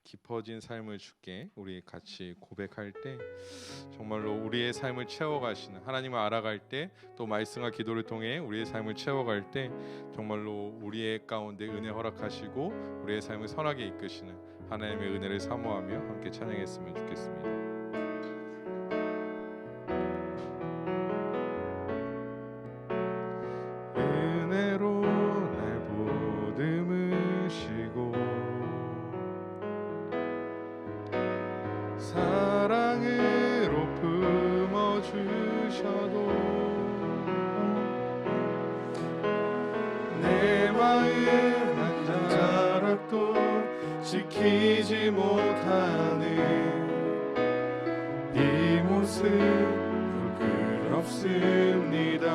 깊어진 삶을 주께 우리 같이 고백할 때 정말로 우리의 삶을 채워가시는, 하나님을 알아갈 때 또 말씀과 기도를 통해 우리의 삶을 채워갈 때 정말로 우리의 가운데 은혜 허락하시고 우리의 삶을 선하게 이끄시는 하나님의 은혜를 사모하며 함께 찬양했으면 좋겠습니다. 은혜로 날 보듬으시고 사랑으로 품어주셔도 내 마음 한 자락도 지키지 못하는 이 모습 부끄럽습니다.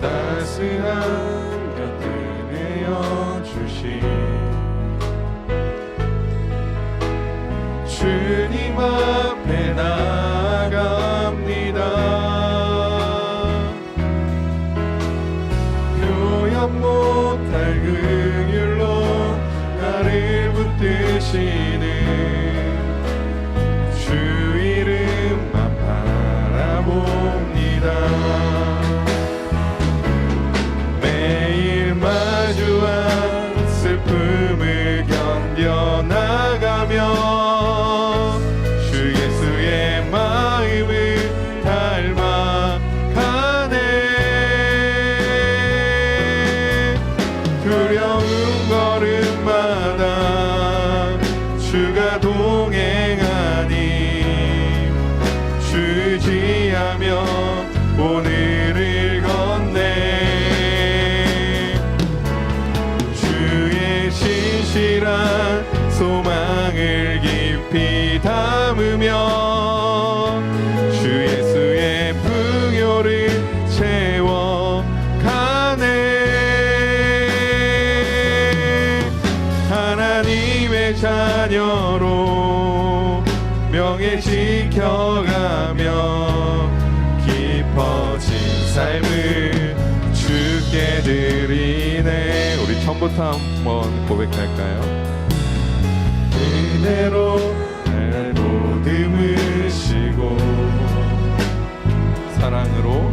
따스한 곁을 내어주신 주님 앞에 나아갑니다. 표현 못할 긍휼로 나를 붙드시는 주 이름만 바라봅니다. 매일 마주한 슬픔을 견뎌나가며 오늘을 건네 주의 신실한 소망을 깊이 담으며 주 예수의 풍요를 채워가네. 하나님의 자녀로 명예 지켜가며 깊어진 삶을 주께 드리네. 우리 처음부터 한번 고백할까요? 은혜로 날 보듬으시고 사랑으로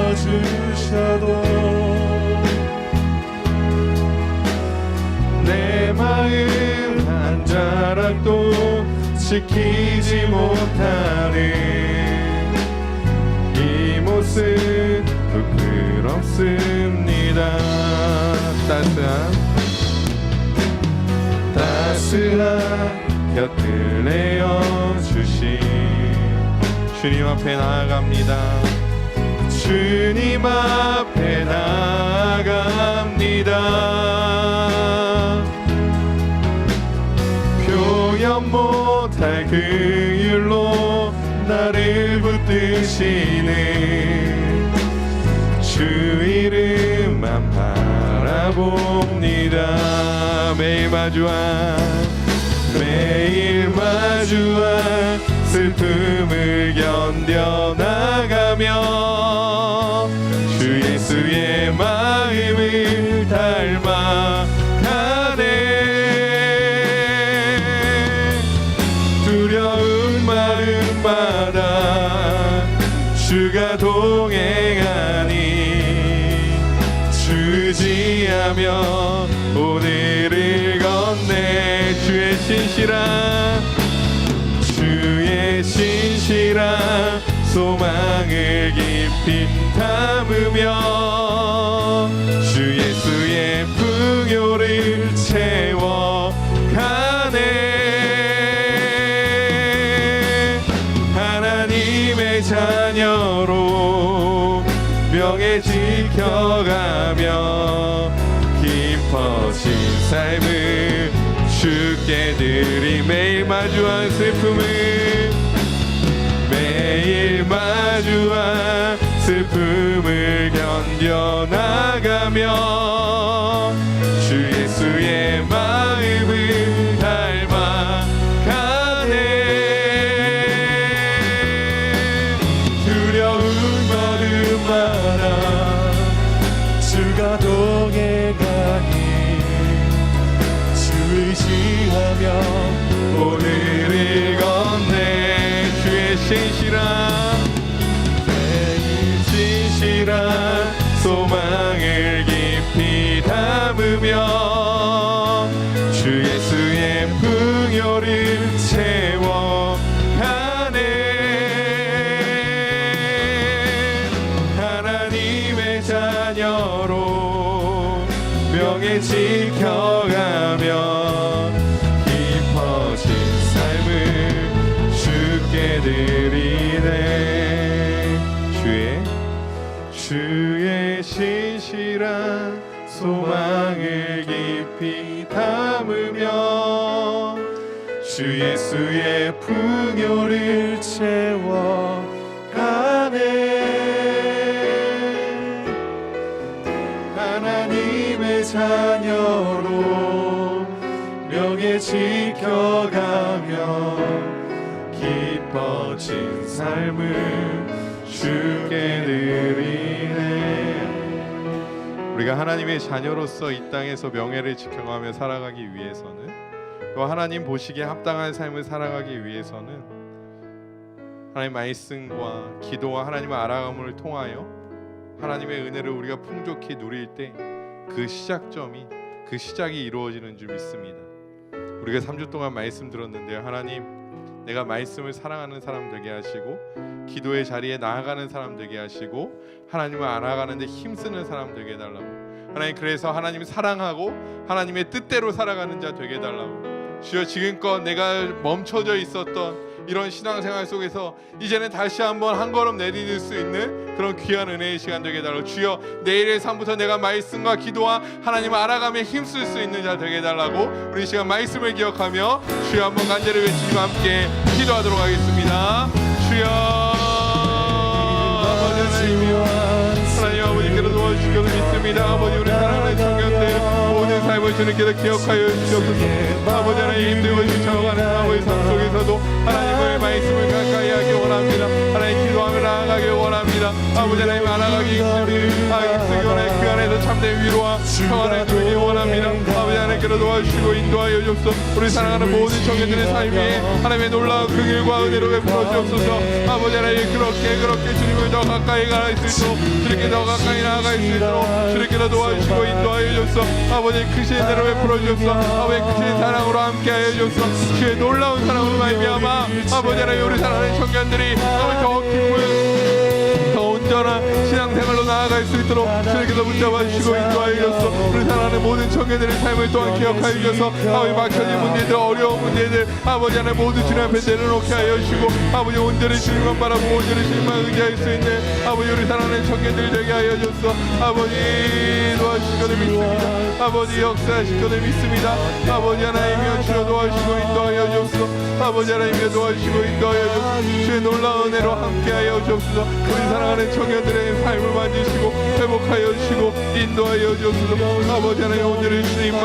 품어주셔도 내 마음 한 자락도 지키지 못하는 이 모습 부끄럽습니다. 따스한 곁을 내어주신 주님 앞에 나아갑니다. 주님 앞에 나아갑니다. 표현 못할 긍휼로 나를 붙드시는 주 이름만 바라봅니다. 매일 마주한 슬픔을 견뎌나가며 주 예수의 마음을 닮아가네. 두려운 마음마다 주가 동행하니 주지하며 오늘을 건네. 주의 신실한 소망을 깊이 담으며 주 예수의 풍요를 채워가네. 하나님의 자녀로 명예 지켜가며 깊어진 삶을 주께 드리. 매일 마주한 슬픔을 견뎌나가며 주 예수의 마음을 닮아가네. 두려운 마음마다 위하며 오늘을 건네 주의 진실한 소망을 깊이 담으며 주 예수의 풍요를 채워가네. 하나님의 자녀로 명예 지켜가며 깊어진 삶을 주께 드리네. 주의 신실한 소망을 깊이 담으며 주 예수의 풍요를 채워가네. 하나님의 자녀로 명예 지켜가며 깊어진 삶을 주께 드리네. 우리가 하나님의 자녀로서 이 땅에서 명예를 지켜가며 살아가기 위해서는, 또 하나님 보시기에 합당한 삶을 살아가기 위해서는 하나님 말씀과 기도와 하나님의 알아감을 통하여 하나님의 은혜를 우리가 풍족히 누릴 때 그 시작점이, 그 시작이 이루어지는 줄 믿습니다. 우리가 3주 동안 말씀 들었는데요, 하나님, 내가 말씀을 사랑하는 사람 되게 하시고 기도의 자리에 나아가는 사람 되게 하시고 하나님을 알아가는데 힘쓰는 사람 되게 해달라고. 하나님, 그래서 하나님을 사랑하고 하나님의 뜻대로 살아가는 자 되게 해달라고. 주여, 지금껏 내가 멈춰져 있었던 이런 신앙생활 속에서 이제는 다시 한번 한 걸음 내디딜 수 있는 그런 귀한 은혜의 시간 되게 해달라고. 주여, 내일의 삶부터 내가 말씀과 기도와 하나님을 알아가며 힘쓸 수 있는 자 되게 해달라고. 우리 시간 말씀을 기억하며 주여 한번 간절히 외치시고 함께 기도하도록 하겠습니다. 주여, 하나님 아버지께로 도와주시기를 믿습니다. 아버지, 우리 사랑하는 청년들 모든 삶을 주님께서 기억하여 주시옵소서. 아버지, 하나님 힘들고 지쳐가는 아버지 삶 속에서도 하나님의 말씀을 가까이 하기 원합니다. 하나님 기도하며 나아가기 원합니다. 아버지, 하나님 알아가기 힘쓰기 원해. 그 안에서 참된 위로와 평안을 주기 원합니다. 아버지, 하나님께로 도와주시고 인도하여 주옵소서. 우리 사랑하는 모든 청년들의 삶에 하나님의 놀라운 그 길과 은혜로 베풀어 주옵소서. 아버지, 하나님 그렇게 주님을 더 가까이 갈 수 있도록, 주님께 더 가까이 나아갈 수 있도록 주님께서 도와주시고 인도하여 주옵소서. 아버지, 크신 은혜로 베풀어 주옵소서. 아버지, 크신 사랑으로 함께하여 주옵소서. 주의 놀라운 사랑으로 말미암아 아버지, 하나님 우리 사랑하는 청년들이 더 기쁜, 더 온전한 신앙생활로 나아갈 수 있도록 주님께서 붙잡아 주시고 인도하여 주옵소서. 우리 사랑하는 모든 청년들의 삶을 또한 기억하여 주셔서 아버지, 막혀진 문제들, 어려운 문제들 아버지 하나님 모두 주님 앞에 내려놓게 하여 주시고 아버지, 온전히 주님만 바라보고 온전히 주님만 의지할 수 있는 아버지, 우리 사랑하는 청년들 되게 하여 주옵소서. 아버지, 도와주시거든 믿습니다. 아버지, 역사하시거든 믿습니다. 아버지, 하나님이여 주여 도와주시고 인도하여 주옵소서. 아버지, 하나님이여 도와주시고 인도하여 주옵소서. 주의 놀라운 은혜로 함께하여 주옵소서. 우리 사랑하는 청년들의 삶을 만지시고 회복하여 주시고 인도하여 주옵소서. 아버지, 하나님 오늘은 주님만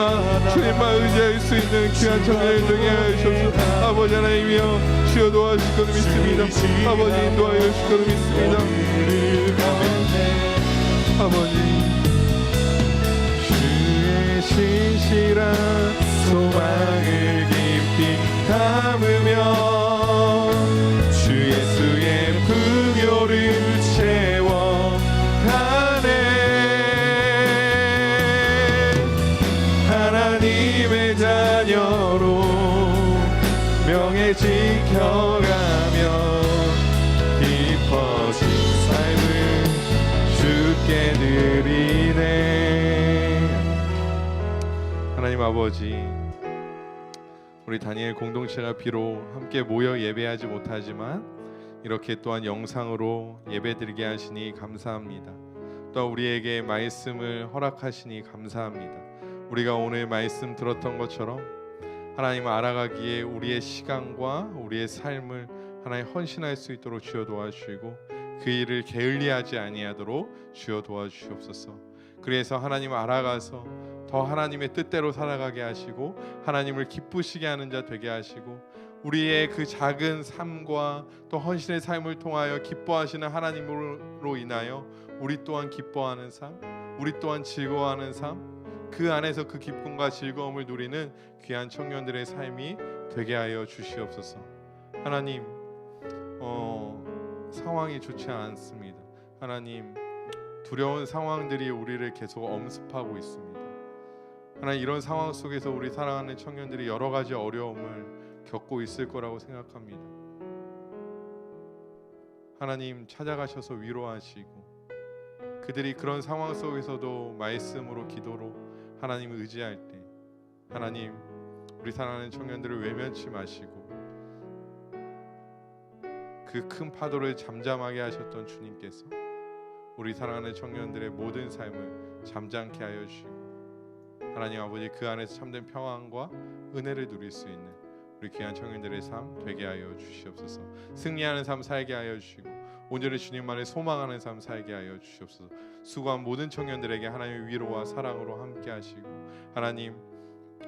의지할 수 있는 귀한 청년을 되게 하여 주옵소서. 아버지, 하나님이여 주여 도와주시거든 믿습니다. 아버지, 인도하여 주시거든 믿습니다. 아버지, 주의 신실한 소망을 깊이 담으며 주 예수의 풍요를 채워가네. 하나님의 자녀로 명예 지켜가며 깊어진 삶을 주께 드리네. 하나님 아버지, 우리 다니엘 공동체가 비록 함께 모여 예배하지 못하지만 이렇게 또한 영상으로 예배드리게 하시니 감사합니다. 또 우리에게 말씀을 허락하시니 감사합니다. 우리가 오늘 말씀 들었던 것처럼 하나님을 알아가기에 우리의 시간과 우리의 삶을 하나님 헌신할 수 있도록 주여 도와주시고 그 일을 게을리하지 아니하도록 주여 도와주시옵소서. 그래서 하나님을 알아가서 더 하나님의 뜻대로 살아가게 하시고 하나님을 기쁘시게 하는 자 되게 하시고 우리의 그 작은 삶과 또 헌신의 삶을 통하여 기뻐하시는 하나님으로 인하여 우리 또한 기뻐하는 삶, 우리 또한 즐거워하는 삶, 그 안에서 그 기쁨과 즐거움을 누리는 귀한 청년들의 삶이 되게 하여 주시옵소서. 하나님, 상황이 좋지 않습니다. 하나님, 두려운 상황들이 우리를 계속 엄습하고 있습니다. 하나님, 이런 상황 속에서 우리 사랑하는 청년들이 여러 가지 어려움을 겪고 있을 거라고 생각합니다. 하나님, 찾아가셔서 위로하시고 그들이 그런 상황 속에서도 말씀으로 기도로 하나님을 의지할 때 하나님, 우리 사랑하는 청년들을 외면치 마시고 그 큰 파도를 잠잠하게 하셨던 주님께서 우리 사랑하는 청년들의 모든 삶을 잠잠케 하여 주시고 하나님 아버지, 그 안에서 참된 평안과 은혜를 누릴 수 있는 우리 귀한 청년들의 삶 되게 하여 주시옵소서. 승리하는 삶 살게 하여 주시고 온전히 주님만을 소망하는 삶 살게 하여 주시옵소서. 수고한 모든 청년들에게 하나님의 위로와 사랑으로 함께 하시고 하나님,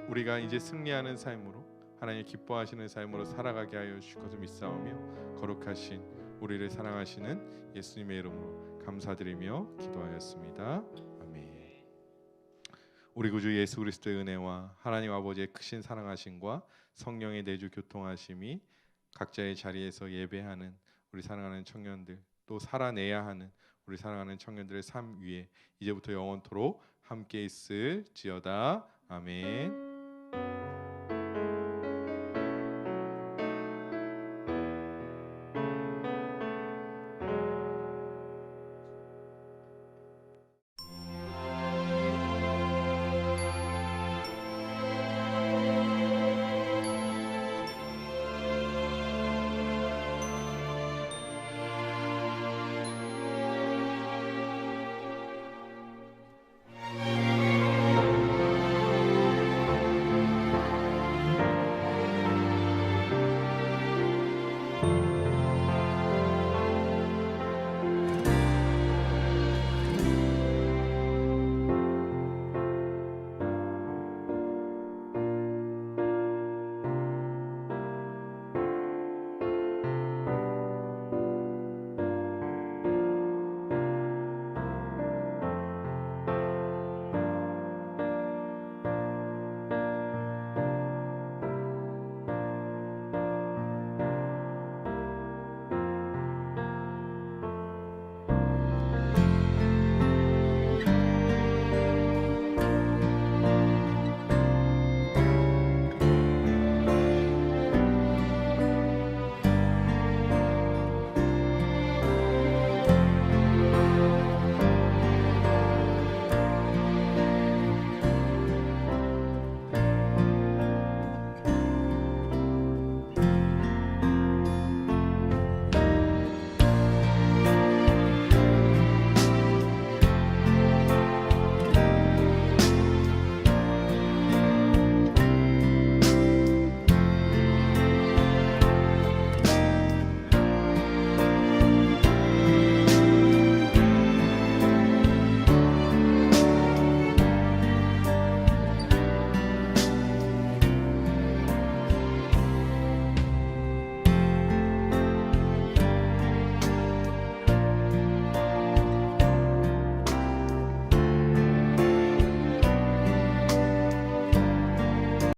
우리가 이제 승리하는 삶으로 하나님 기뻐하시는 삶으로 살아가게 하여 주실 것을 믿사오며 거룩하신 우리를 사랑하시는 예수님의 이름으로 감사드리며 기도하였습니다. 아멘. 우리 구주 예수 그리스도의 은혜와 하나님 아버지의 크신 사랑하심과 성령의 내주 교통하심이 각자의 자리에서 예배하는 우리 사랑하는 청년들, 또 살아내야 하는 우리 사랑하는 청년들의 삶 위에 이제부터 영원토록 함께 있을지어다. 아멘.